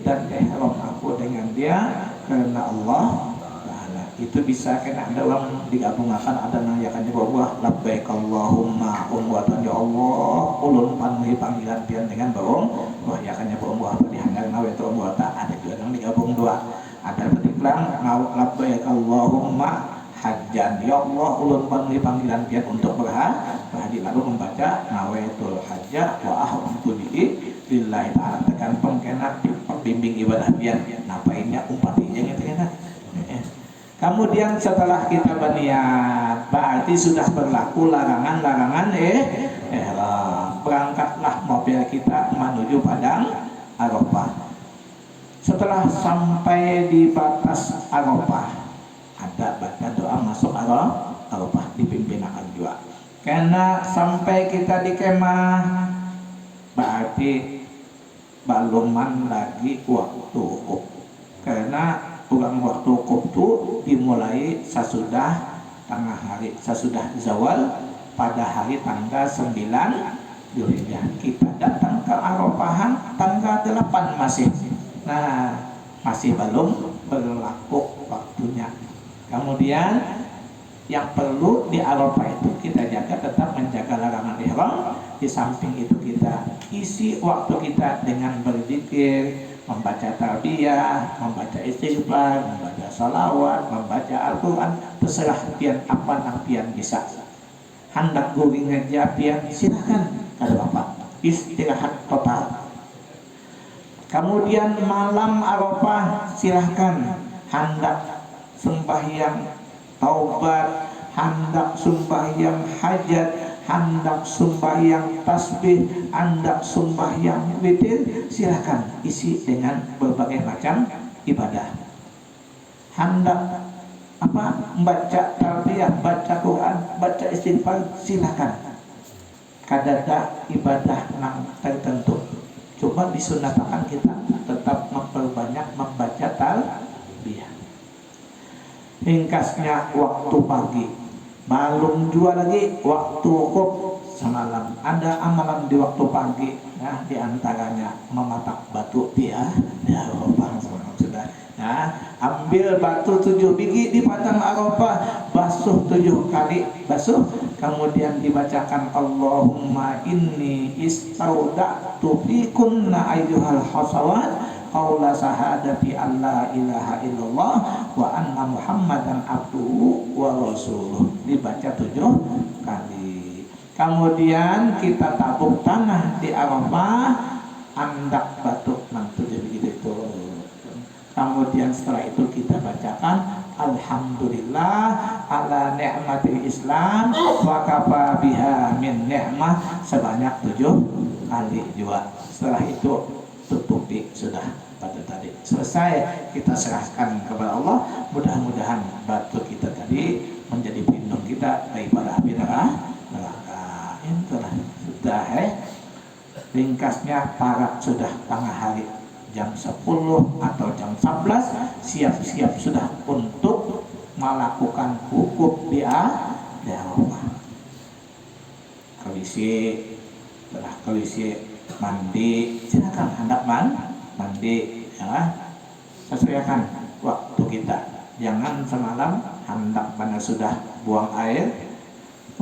dan ihram aku dengan dia karena Allah Ta'ala. Itu bisa kena ada orang digabungkan, ada nanyakan juga Allah labbaik Allahumma umratan ya Allah ulun panuhi panggilan pian dengan baum wah ya kan ya baum apa dihangar nawe itu umrata ada juga yang digabung dua, ada petiklang labbaik Allahumma hajjan ya Allah ulun panuhi panggilan pian untuk berhaji lalu membaca nawaitul hajja wa ahramtu bihi lillahi ta'ala tekan pengkena pembimbing ibadah pian napainnya umpatinya gitu kan. Kemudian setelah kita berniat berarti sudah berlaku larangan-larangan berangkatlah mobil kita menuju padang Arafah. Setelah sampai di batas Arafah ada baca doa masuk Arafah dipimpin akan juga. Karena sampai kita di kemah berarti baluman lagi waktu wukuf. Karena ulang waktu wukuf itu dimulai sesudah tengah hari, sesudah zawal pada hari tanggal 9 Dzulhijjah. Kita datang ke Arafahan tanggal 8 masih. Nah, masih belum berlaku waktunya. Kemudian yang perlu di Arafah itu kita jaga, tetap menjaga larangan ihram. Di samping itu kita isi waktu kita dengan berzikir, membaca tarbiyah, membaca istighfar, membaca salawat, membaca Al-Quran, terserah pian apa yang pian bisa. Hendak guring aja pian silahkan kada bapak, istirahat total. Kemudian malam Arafah silahkan hendak sembahyang taubat, hendak sembahyang hajat, hendak sembahyang tasbih, hendak sembahyang witir, silakan isi dengan berbagai macam ibadah. Hendak membaca tarbiyah, baca Quran, baca istighfar, silakan. Kadada ibadah yang tertentu. Cuma disunahkan kita tetap memperbanyak membaca tarbiyah. Ringkasnya waktu pagi belum jual lagi waktu wukuf semalam. Ada amalan di waktu pagi, nah diantaranya mematak batu dia, ya Arafah sudah. Nah, ambil batu 7 biji di padang Arafah, basuh 7 kali basuh, kemudian dibacakan Allahumma inni istauda'tu fikunna ayyuhal hasawat qaula sahadati alla ilaha illallah wa anna muhammadan abduhu wa rasuluh, dibaca 7 kali. Kemudian kita tabung tanah di Arafah, andak batuk nang 7 begitu itu. Kemudian setelah itu kita bacakan alhamdulillah ala ni'matil islam wa kafa biha min ni'mah sebanyak 7 kali juga. Setelah itu tutup sudah pada tadi selesai, kita serahkan kepada Allah. Mudah-mudahan batu kita tadi menjadi pelindung kita daripada api neraka. Itulah sudah ringkasnya parak sudah tengah hari jam 10 atau jam 11 siap-siap sudah untuk melakukan wukuf di Arafah. Setelah kalisi mandi, silakan hendak mandi ya, sesuaikan waktu kita. Jangan semalam hendak benar sudah buang air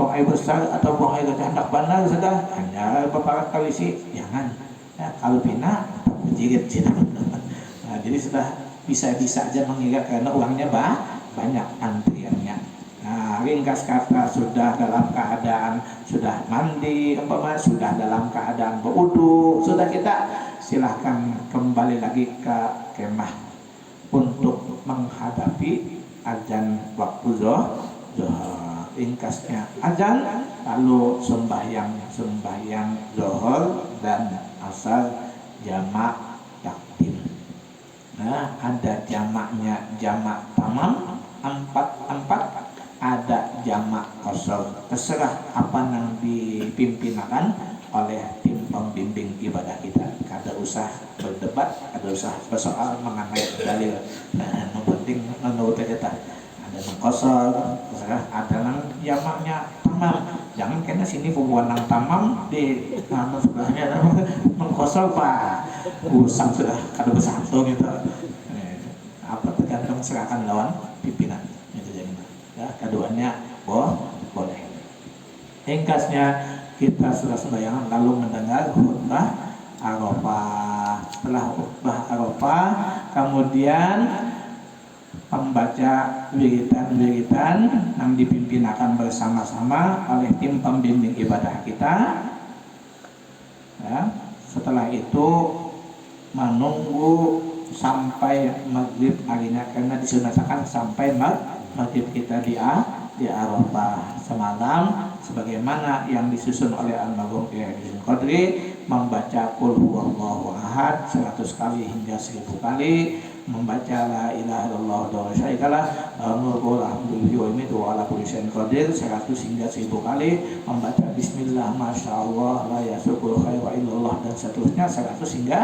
besar atau buang air kecil, hendak benar sudah hanya beberapa kali sih, jangan ya, kalau pina menjigit nah, jadi sudah bisa aja mengingat karena uangnya banyak antriannya. Nah, ringkas kata sudah dalam keadaan sudah mandi, sudah dalam keadaan berwudu, sudah kita silahkan kembali lagi ke kemah untuk menghadapi azan waktu zuhur. Ringkasnya azan, lalu sembahyang zuhur dan asar jamak takdim. Nah, ada jamaknya jamak tamam 4 ada jamak kosor, terserah apa yang dipimpinkan oleh tim pembimbing ibadah kita. Kada usah berdebat, kada usah bersoal mengenai dalil. Nah, yang penting menurut kita ada yang kosor, terserah ada yang jamaknya tamam. Jangan kena sini pembuatan tamam di sebelahnya mengkosong pak usang sudah kada bersatu gitu. Apa tergantung serahkan lawan pimpinan itu jadi ya keduanya boleh. Ringkasnya kita sudah sembahyang lalu mendengar khutbah Arafah. Setelah khutbah Arafah kemudian membaca wiridan-wiridan yang dipimpin akan bersama-sama oleh tim pembimbing ibadah kita ya. Setelah itu menunggu sampai maghrib harinya karena disunahkan sampai maghrib kita di Arafah semalam sebagaimana yang disusun oleh Al-Marhum Qadri membaca Qul huwallahu ahad 100 kali hingga 1000 kali, membaca la ilaha illallah wa la syarikalah wa ala kulli syai'in qadir 100 hingga 1000 kali, membaca bismillah masyaallah la yasukul khairu illallah dan seterusnya 100 hingga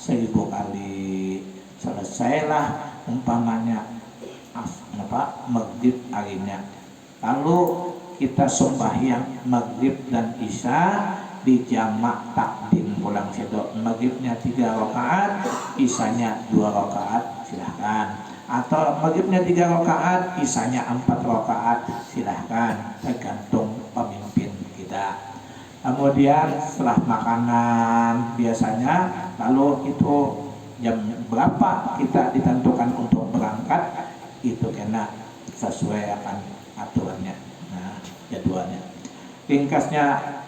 1000 kali. Selesailah umpamanya maghrib harinya. Lalu kita sembahyang maghrib dan isya di jamak takdim pulang sedo. Maghribnya 3 rakaat, isyanya 2 rakaat, silahkan. Atau maghribnya 3 rakaat, isyanya 4 rakaat, silahkan. Tergantung pemimpin kita. Kemudian setelah makanan biasanya, lalu itu jam berapa kita ditentukan untuk berangkat, itu kena sesuai akan aturannya, jadwalnya. Ringkasnya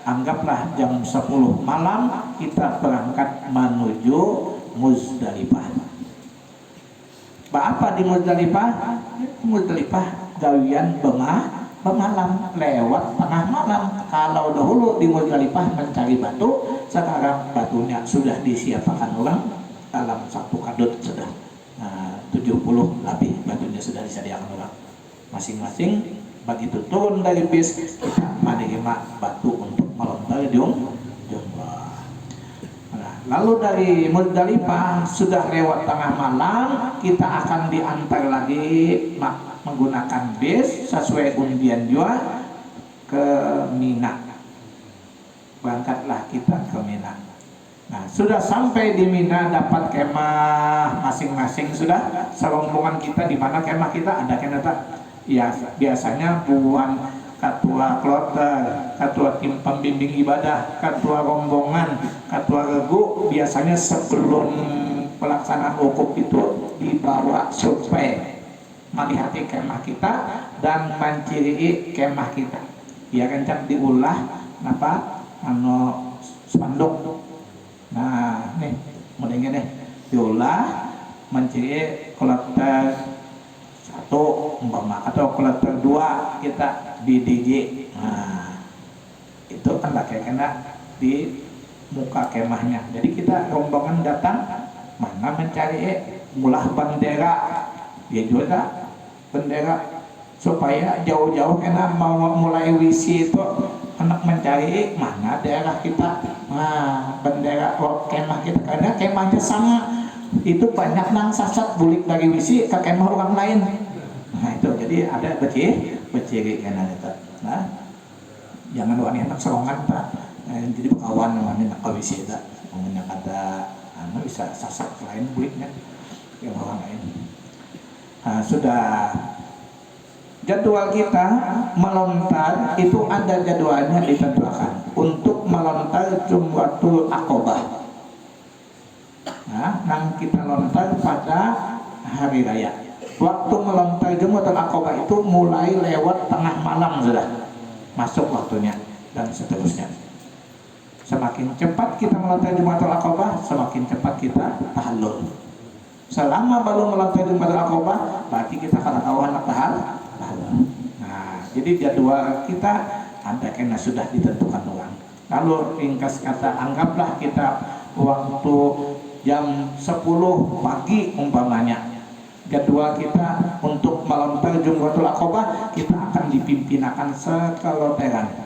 anggaplah jam 10 malam kita berangkat menuju Muzdalifah. Apa di Muzdalifah? Muzdalifah gawian bermalam lewat tengah malam. Kalau dahulu di Muzdalifah mencari batu, sekarang batunya sudah disiapkan orang dalam satu kadut sudah 70 lebih batunya sudah disediakan orang. Masing-masing begitu turun dari bis kita menerima batu untuk melontar jumrah. Lalu dari Muzdalifah sudah lewat tengah malam, kita akan diantar lagi menggunakan bis sesuai undian juga ke Mina. Berangkatlah kita ke Mina. Nah, sudah sampai di Mina dapat kemah masing-masing sudah serombongan kita. Di mana kemah kita? Ada kemah tak? Ya, biasanya buan ketua kloter, ketua tim pembimbing ibadah, ketua rombongan, ketua regu biasanya sebelum pelaksanaan wukuf itu dibawa supaya melihat kemah kita dan menciri kemah kita. Ya kencang diulah spanduk. Nah, nih modelnya nih diulah menciri kloter 1 umpama atau kloter 2 kita di DJ. Nah, itu kan lagi kena di muka kemahnya. Jadi kita rombongan datang mana mencari mulah bendera. Ya juga bendera supaya jauh-jauh kena mau mulai wisi itu anak mencari mana daerah kita. Nah, bendera kemah kita karena kemahnya sama. Itu banyak nang sasat bulik dari wisi ke kemah orang lain. Nah itu jadi ada beciri kena itu. Nah jangan wanita anak serongan tak. Jadi kawan wanita nak kawisi tak. Mungkin ada bisa sasak lain buliknya yang orang lain. Nah, sudah jadwal kita melontar itu ada jadwalnya ditentukan untuk melontar Jumratul Aqobah. Nah, nang kita lontar pada hari raya. Waktu melontar Jumratul Aqobah itu mulai lewat tengah malam sudah masuk waktunya dan seterusnya. Semakin cepat kita melontar Jumratul Aqobah, semakin cepat kita tahallul. Selama baru melontar Jumratul Aqobah, berarti kita kada tahu anak tahallul. Nah, jadi jadwal kita ada kena sudah ditentukan orang. Lalu ringkas kata anggaplah kita waktu jam 10 pagi umpamanya. Jadwal kita untuk melontar Jumratul Aqobah kita akan dipimpinakan sekeloteran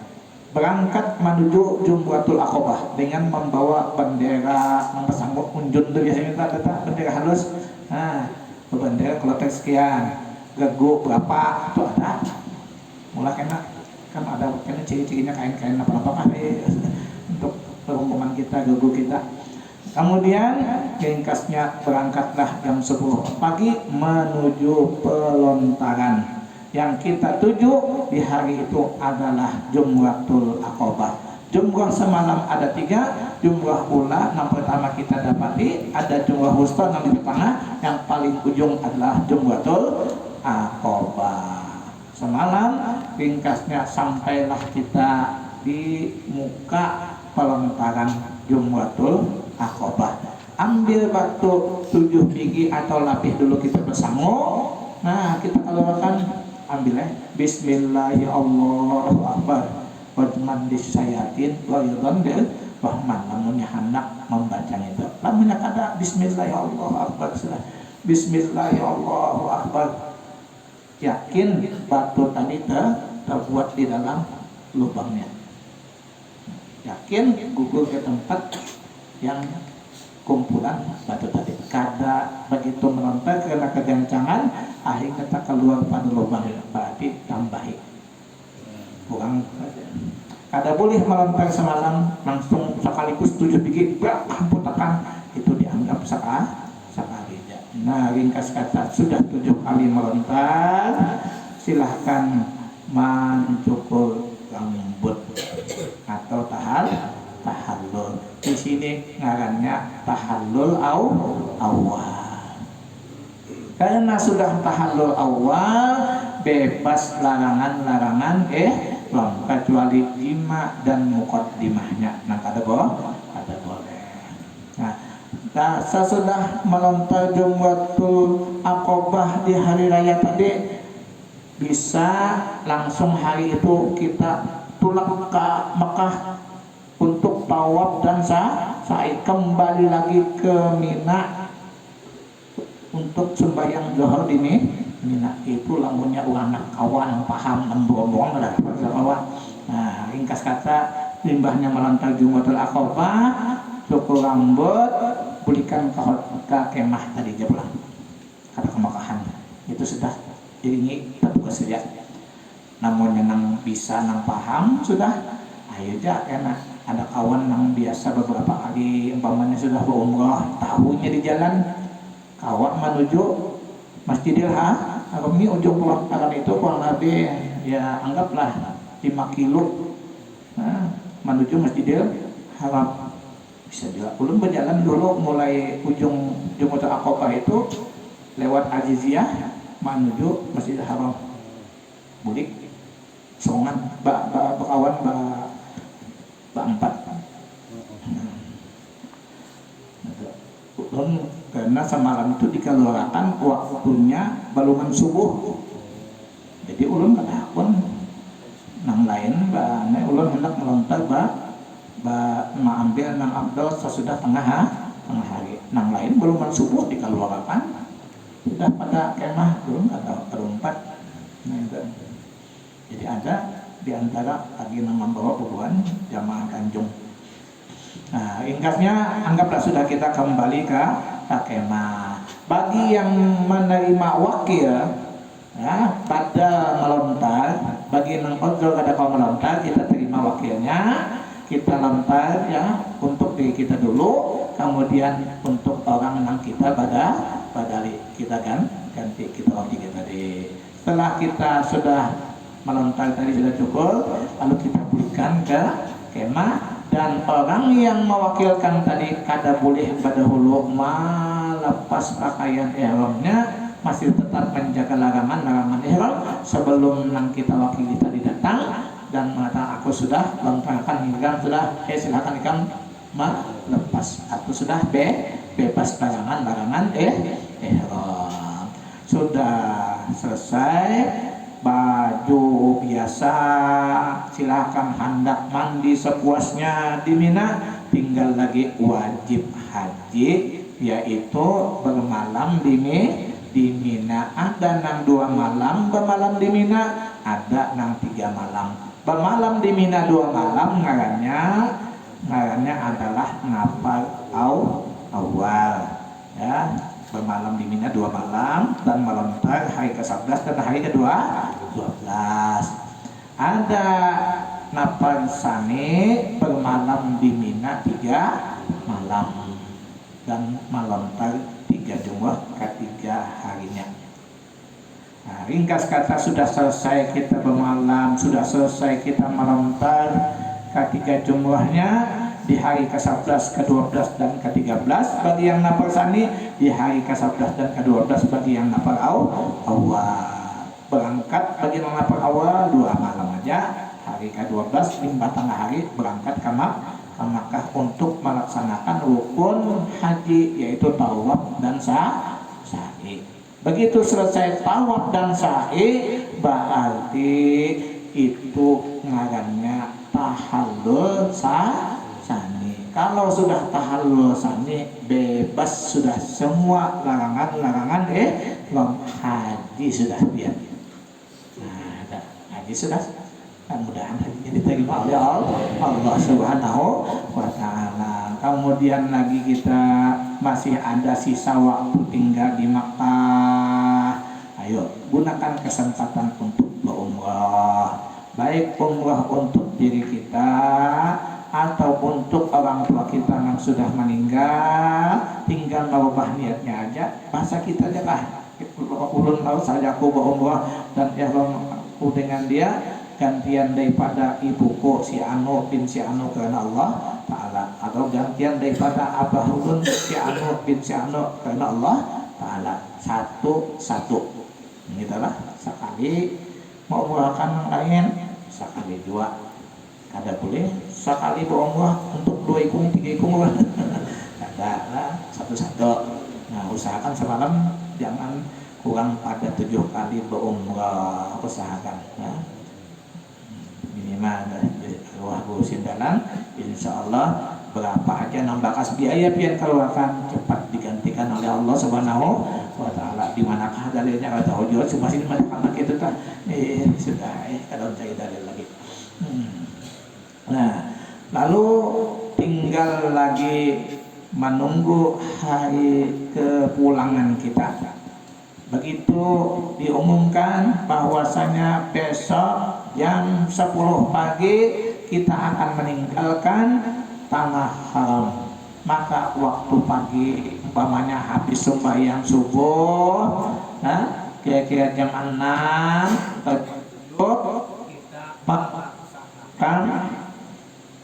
berangkat menuju Jumratul Aqobah dengan membawa bendera mempersangkut unjun itu biasanya kita bendera halus. Nah, bendera kelotek sekian, regu berapa itu ada. Mulai kena kan ada kena ciri-cirinya kain-kain apa-apa untuk rombongan kita, guru kita. Kemudian ringkasnya berangkatlah jam 10 pagi menuju pelontaran. Yang kita tuju di hari itu adalah Jumratul Aqabah. Jumrah semalam ada 3, jumrah ula yang pertama kita dapati, ada jumrah wusta yang di tengah, yang paling ujung adalah Jumratul Aqabah. Semalam ringkasnya sampailah kita di muka pelontaran Jumratul Aqabah. Ambil batu 7 biji atau lapis dulu kita bersangu. Nah, kita keluarkan, ambil Bismillahirrahmanirrahim Akbar wajman disayatin wa yudandil bahman. Namunnya hendak membacanya itu, namunnya ada Bismillahirrahmanirrahim, Bismillahirrahmanirrahim, yakin batu tadi terbuat di dalam lubangnya, yakin gugur ke tempat yang kumpulan batu tadi. Kada begitu melontar karena kegancangan, akhirnya kita keluar pada lubang, berarti tambahi kurang. Kada boleh melontar semalam langsung sekaligus 7 biji putakan, itu dianggap sekali. Nah, ringkas kata, sudah 7 kali melontar, silahkan mencukur rambut atau tahallul. Di sini ngarannya tahallul awal. Karena sudah tahallul awal, bebas larangan-larangan kecuali jima dan muqaddimahnya. Nah, kada boleh. Nah, sesudah melontar Jumratul Aqabah di hari raya tadi, bisa langsung hari itu kita pulang ke Mekah untuk tawaf dan sa'i, kembali lagi ke Mina untuk sembahyang zuhur di Mina. Itu lamunnya anak kawan paham nembong lah kawan. Nah, ringkas kata, limbahnya melontar Jumratul Aqabah, cukur rambut, pulihkan ke kemah tadi aja pulang kata kemakahan, itu sudah diringi petugas saja. Namun yang bisa nang paham sudah, ayo aja enak. Ada kawan yang biasa beberapa kali umpamanya sudah berumrah, tahunya di jalan kawan menuju Masjidil Haram, ini ujung pelontaran itu kurang lebih ya anggaplah 5 kilo, nah, menuju Masjidil Haram. Bisa juga ulun berjalan dulu mulai ujung Jumratul Aqabah itu lewat Aziziyah menuju Masjidil Haram, bulik songan bakawan empat. Karena semalam itu dikeluarkan waktunya balungan subuh, jadi ulun kadakun nang lain ulun hendak melontar ambil nang abdal sesudah tengah hari, nang lain balungan subuh dikeluarkan sudah pada kemah belum ada perumpat. Nah, jadi ada di antara lagi yang membawa buruan jamaah Tanjung. Nah, ringkasnya anggaplah sudah kita kembali ke kemah. Bagi yang menerima wakil ya, pada melontar, bagi yang odol kada kau melontar, kita terima wakilnya, kita lontar ya untuk diri kita dulu, kemudian untuk orang yang kita badali kita ganti kita wakil kita tadi. Setelah kita sudah melontar tadi sudah cukup, lalu kita pulihkan ke kemah. Dan orang yang mewakilkan tadi kada boleh pada hulu melepas pakaian ihramnya, masih tetap menjaga larangan ihram sebelum nang kita wakili tadi datang dan mengatakan aku sudah lontarkan ihram, sudah silakan ikam melepas atau sudah bebas larangan ihram. Sudah selesai baju biasa, silahkan hendak mandi sepuasnya di Mina. Tinggal lagi wajib haji, yaitu bermalam di Mina. Ada nang 2 malam bermalam di Mina, ada nang 3 malam bermalam di Mina. 2 malam ngarannya adalah ngapal awal ya, bermalam di Mina 2 malam dan melontar hari ke-11 dan hari ke-12. Ada nafar sani bermalam di Mina 3 malam dan melontar 3 jumrah ketiga harinya. Nah, ringkas kata sudah selesai kita bermalam, sudah selesai kita melontar ketiga jumrahnya di hari ke-11, ke-12 dan ke-13 bagi yang nafar sani, di hari ke-11 dan ke-12 bagi yang nafar awal. Berangkat bagi yang nafar awal 2 malam aja, hari ke-12 5 tengah hari berangkat ke Makkah untuk melaksanakan rukun haji, yaitu tawaf dan sa'i. Begitu selesai tawaf dan sa'i, berarti itu ngarannya tahallul sani. Kalau sudah tahallul sani, bebas sudah semua larangan-larangan haji sudah biar. Nah, haji sudah, mudah-mudahan hajinya diterima oleh Allah Subhanahu wa Ta'ala. Kemudian lagi kita masih ada sisa waktu tinggal di Makkah. Ayo gunakan kesempatan untuk berumrah, baik umrah untuk diri kita atau untuk orang tua kita yang sudah meninggal, tinggal merubah niatnya aja. Bahasa kita aja lah, ulun mau saja aku berumrah dan ihramku dengan dia, gantian daripada ibuku si Anu bin si Anu karena Allah Ta'ala, atau gantian daripada abah ulun si Anu bin si Anu karena Allah Ta'ala. Satu-satu gitu lah. Sekali mau umrahkan yang lain, sekali 2 kada boleh, sekali berumrah untuk 2 ikung 3 ikung kada lah, satu-satu. Nah, usahakan semalam jangan kurang pada 7 kali berumrah, usahakan ya. Minimal ruah gurusin dalam, insya Allah berapa aja nambah kas biaya pian keluarkan cepat digantikan oleh Allah Subhanahu wa Ta'ala. Di manakah dalilnya? Kata hujur cuma sini anak itu kan sudah kalau cari dalil lagi. Nah, lalu tinggal lagi menunggu hari kepulangan kita. Begitu diumumkan bahwasanya besok jam 10 pagi kita akan meninggalkan tanah haram, maka waktu pagi umpamanya habis sembahyang subuh, kira-kira jam 6 atau 7 kita melaksanakan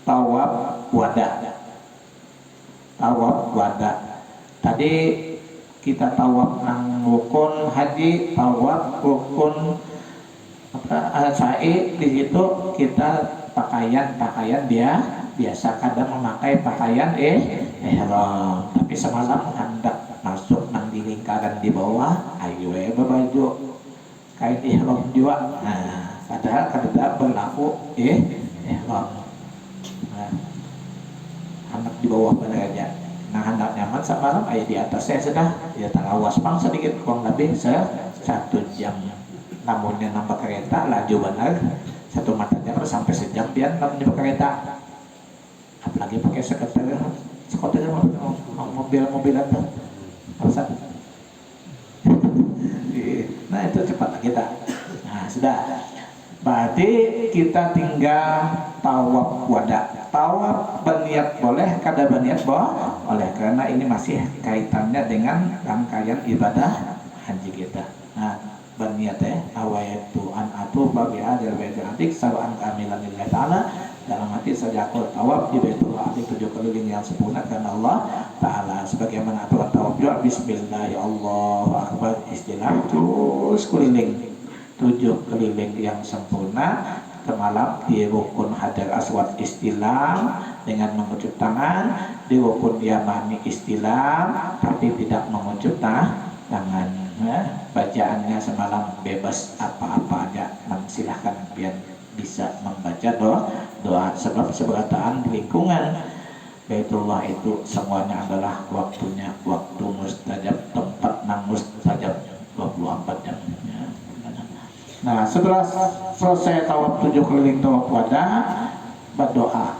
tawaf wada. Tawaf wada tadi kita tawaf nang rukun haji, tawaf rukun sa'i. Di situ kita pakaian dia biasa kadang memakai pakaian ihram, tapi semalam hendak masuk nang di lingkaran di bawah, ayo berbaju kain ihram juga. Nah, padahal kada berlaku ihram. Nah, hendak di bawah benar aja. Nah, hendak nyaman semalam ayah di atas saya sudah ya tangawas pang sedikit kurang lebih 1 jam. Namunnya nambah kereta laju benar 1 mata jam sampai sejam pian namanya kereta. Apalagi pakai skuter mobil itu alasan. Nah, itu cepat kita. Nah, sudah. Berarti kita tinggal tawaf wada. Tawaf berniat boleh, kada berniat boleh, karena ini masih kaitannya dengan rangkaian ibadah haji kita. Nah, berniat awaitu an atuba bi hadzal baitil atiq sab'an kamilan lillahi ta'ala, dalam hati saja aku tawaf di Baitul Atiq 7 keliling yang sempurna karena Allah Ta'ala, sebagaimana aturan tawaf juga bismillah ya Allahu akbar, istilah terus keliling 7 keliling yang sempurna. Semalam di rukun Hajar Aswad istilam dengan mengucap tangan, di rukun Yamani istilam tapi tidak mengucap tangan. Bacaannya semalam bebas apa-apa aja, silahkan biar bisa membaca doa sebab seberataan di lingkungan Baitullah itu semuanya adalah waktunya waktu mustajab, tempat nang mustajab 24 jam. Nah, setelah selesai tawaf 7 keliling tawaf wada, berdoa,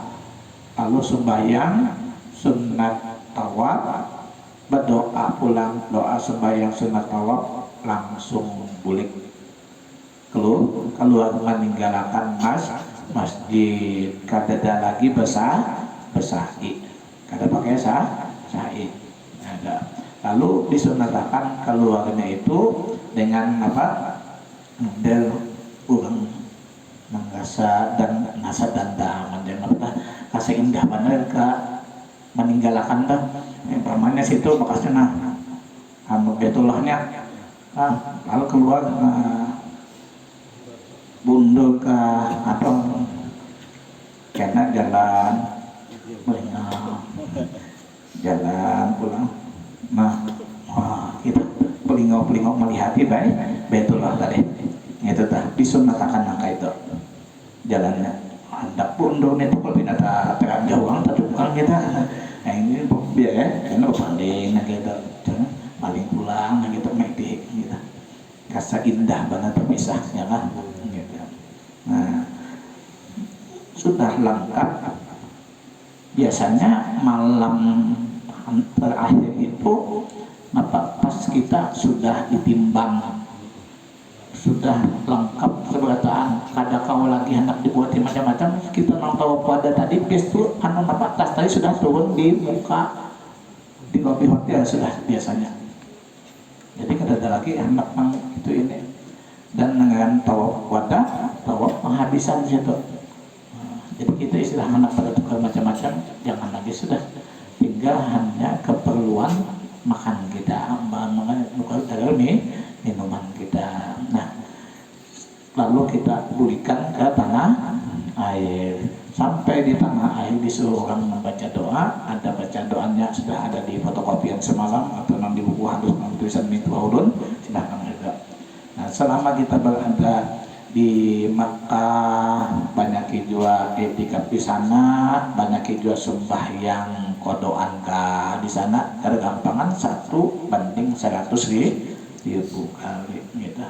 lalu sembahyang sunat tawaf, berdoa pulang, doa sembahyang sunat tawaf, langsung bulik keluar meninggalkan masjid kadada lagi besai kada pakai sa'i ada. Lalu disunatkan keluarnya itu dengan apa model urang menggasa dan nasa dandaman dan apa kasa indah bener ke meninggalkan dah permanya situ bekasnya nah betullahnya lalu keluar bundur ke apa karena jalan jalan pulang kita pelingau melihati baik betullah tadi itu dah disunatakan angka itu jalannya hendak bundur itu kalau binatang terang jauh tapi bukan kita nah ini biar ya karena banding nah gitu paling pulang nah gitu medik gitu kasa indah banget terpisahnya kan gitu. Nah sudah lengkap biasanya malam terakhir itu pas kita sudah ditimbang sudah lengkap keberatan kada kau lagi hendak dibuat macam-macam kita nonton pada tadi gestu anu apa tas tadi sudah turun di muka di lobi hotel sudah biasanya jadi kada ada lagi hendak itu ini dan dengan tawaf wadah tawaf penghabisan situ jadi itu istilah anak pada tukar macam-macam jangan lagi sudah tinggal hanya keperluan makan kita bukan minuman kita. Nah lalu kita pulihkan ke tanah air sampai di tanah air disuruh orang membaca doa ada baca doanya sudah ada di fotokopian semalam atau di buku hadis tulisan Mitwaulun silahkan juga. Nah selama kita berada di Makkah banyak juga etikaf di sana banyak juga sembahyang kodoan ka di sana ada gampangan 1:100.000 kali gitu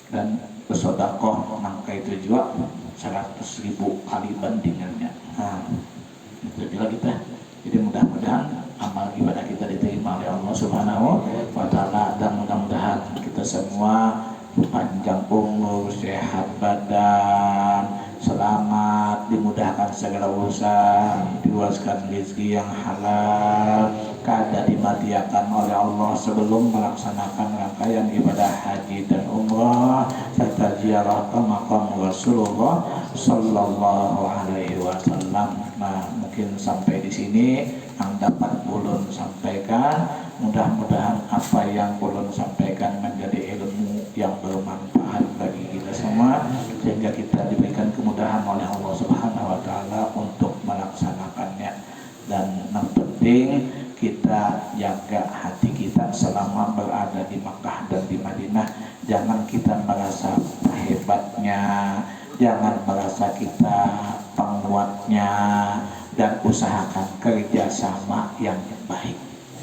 dan bersedekah nangka itu juga 100.000 kali bandingannya. Nah itu juga kita jadi mudah-mudahan amal ibadah kita diterima oleh Allah Subhanahu wa Ta'ala dan mudah-mudahan kita semua panjang umur, sehat badan, selamat, dimudahkan segala urusan, diluaskan rezeki yang halal, kada dimatiakan oleh Allah sebelum melaksanakan rangkaian ibadah haji dan umrah serta ziarah ke makam Rasulullah Sallallahu Alaihi Wasallam. Nah, mungkin sampai di sini yang dapat ulun sampaikan. Mudah-mudahan apa yang ulun sampaikan menjadi ilmu yang bermanfaat bagi kita semua sehingga kita diberikan kemudahan oleh Allah Subhanahu wa Ta'ala untuk melaksanakannya. Dan yang penting kita jaga hati kita selama berada di Makkah dan di Madinah. Jangan kita merasa hebatnya, jangan merasa kita penguatnya, dan usahakan kerjasama yang baik,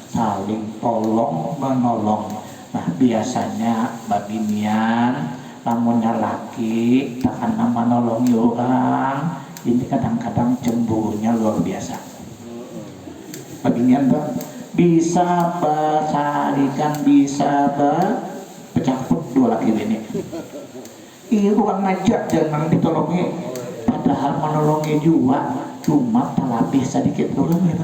saling tolong menolong. Nah biasanya babinian lamunnya laki takkan nama nolongi orang ini kadang-kadang cemburunya luar biasa. Babinian tuh bisa bersarikan bisa berpecah pun dua laki ini orang ngajak jangan ditolongi padahal menolongi juga cuma terlebih sedikit dulu gitu.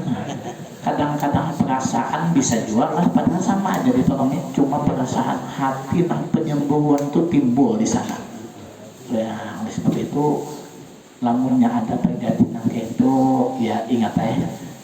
Kadang-kadang perasaan bisa juga lah padahal sama aja ditolongin cuma perasaan hati dan penyembuhan itu timbul di sana ya seperti itu. Lamunnya ada terjadi nanti itu ya ingat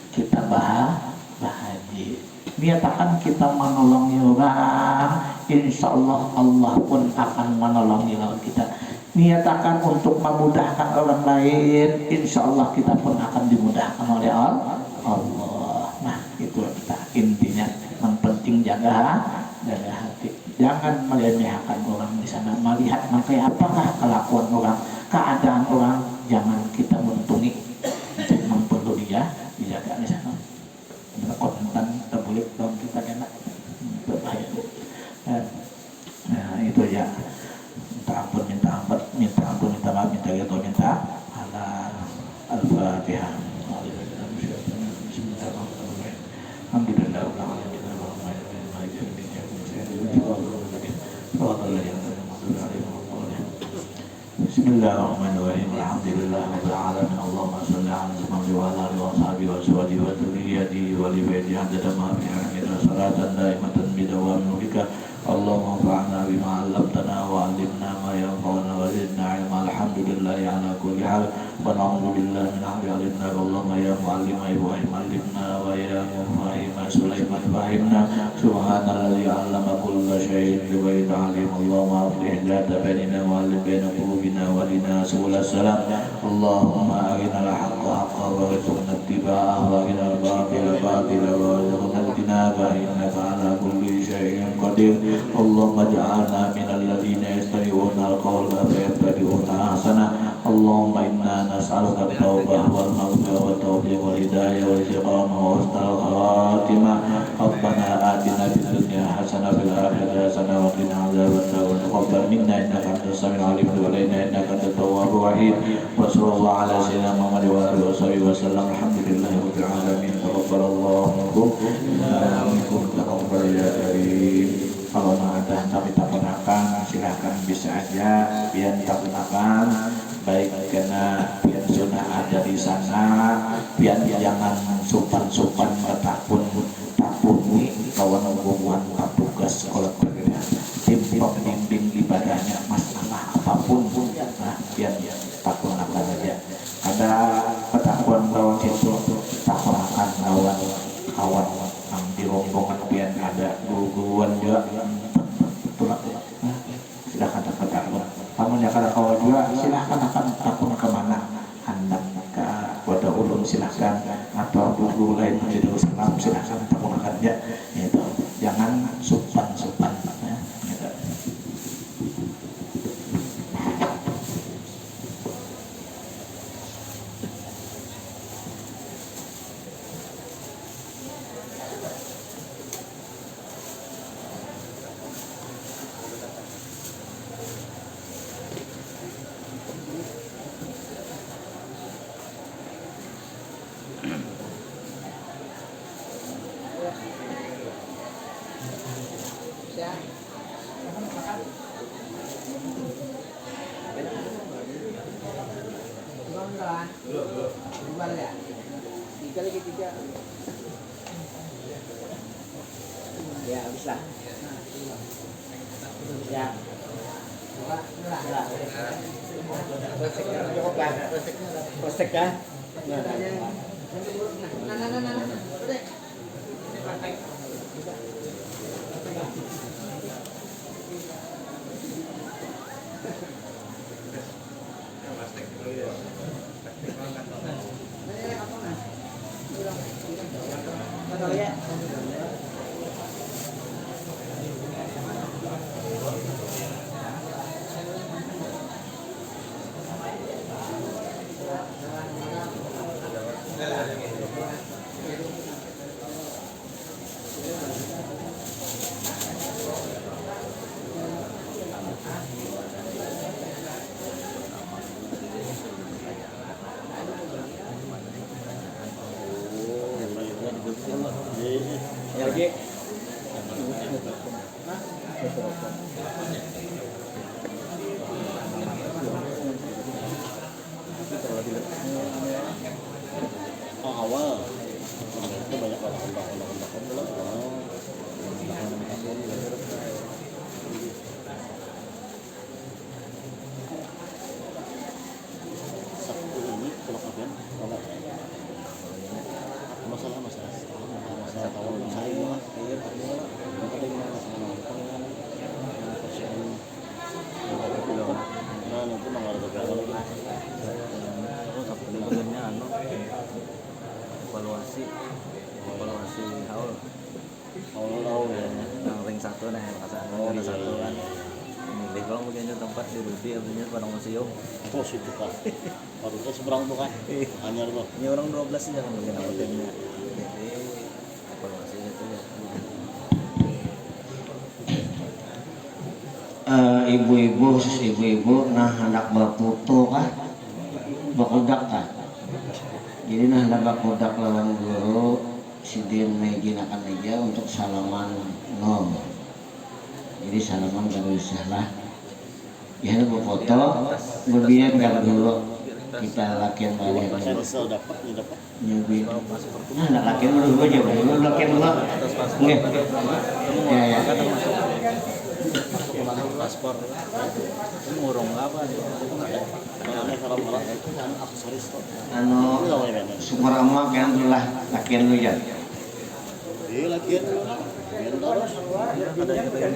kita bahagia niatakan kita menolongi orang insya Allah Allah pun akan menolongi kita. Niatakan untuk memudahkan orang lain insya Allah kita pun akan dimudahkan oleh Allah. Nah itu kita intinya yang penting jaga hati jangan meremehkan orang di sana melihat kayak apakah kelakuan orang keadaan orang jangan kita muntungi memang perlu dia dijaga di sana konten terbulik dong kita kena berbahaya. Nah itu ya minta ampun minta maaf minta gitu minta halal al-fatihah. Alhamdulillah Bismillahirrahmanirrahim. Alhamdulillahirabbil alamin. Allahumma shalli ala Muhammad wa ala alihi wa sahbihi wa azwajihi wa dzurriyyatihi wa li baitihi adada ma fi ilmika salatan daimatan bidawami mulika. Allahumma anfa'na bima 'allamtana wa 'allimna ma yanfa'una wa zidna 'ilma. Alhamdulillahi ala kulli hal wa na'udzu billahi min ahli alimna. Allahumma ya mu'allima Ibrahim 'allimna wa ya mufahhima Sulaiman fahimna. Subhanalladzi 'allama kulla syai'in bighayri 'alim. Allahumma aslih dhata bainina wa alif baina qulubina wa lina subul salam. Allahumma arina al-haqqa haqqan warzuqna ittiba'ahu wa arina al-batila batilan warzuqna ijtinabah. Innaka 'ala kulli syai'in qadir. Allahumma ja'alna minal ladzina yastami'una al-qawla fayattabi'una ahsana. Allahumma inna nas'aluka at-taubah wal maghfirah wat tawfiq wal hidayah wal istiqamah wa husnal khatimah. Rabbana atina fid dunya hasanah fil akhirati hasanah wa qina adzabannar. Wa taqabbal minna innaka antas samiul alim wa alaina innaka antat tawwabur rahim. Wa sallallahu ala sayyidina Muhammad wa alihi wa sahbihi wa sallam. Alhamdulillahi rabbil alamin. Taqabbalallahu minkum wa minkum taqabbal ya karim. Kalau ada kami tak gunakan, silahkan bisa aja biar tak gunakan, baik karena biar sunnah ada di sana, biar jangan supan bertakun tapuni kawan hubungan tugas kalau kerja tim pembimbing ibadahnya masalah apapun, nah biar tak gunakan aja. Ada petakuan lawan situ, tak gunakan lawan kawan yang di rombongan biar ada guru-guruan juga. Silahkan takut. Namun ya kalau kau juga silahkan akan takut kemana hendak ke wadah ulum silahkan atau guru lain menjadi Islam silahkan takut akan ya itu jangan supan ya, gitu. Ya, bisa. Ya. Prostek ya. Lagi. Awal itu banyak orang Sabtu ini kalau kalian masalah kawan saya nanti mengarah ke Sebenarnya evaluasi haul ya yang ring satu nih perasaan satu kan milih kalau mungkin tempat di Rudi artinya pada museum positif pak baru itu seberang tuh kan hanya tuh ini orang 12 sih jangan mungkin apa timnya jadi evaluasi itu ya ibu-ibu nah hendak berputu kah bakudak kah jadi nah hendak bakudak lawan guru sidin mejinakan meja untuk salaman no jadi salaman gak usah lah Ya mau foto, berbiar kan dulu kita lakian balik. Saya bisa dapat, ini dapat. Nyobi. Nah, nak lakian dulu aja, dulu lakian dulu. Nggih. Ya ya. Paspor itu ngurung apa nih? Karena kalau itu kan aksesoris kok. Anu sumber emak kan lah lakian dulu ya. Iya lakian. Terus.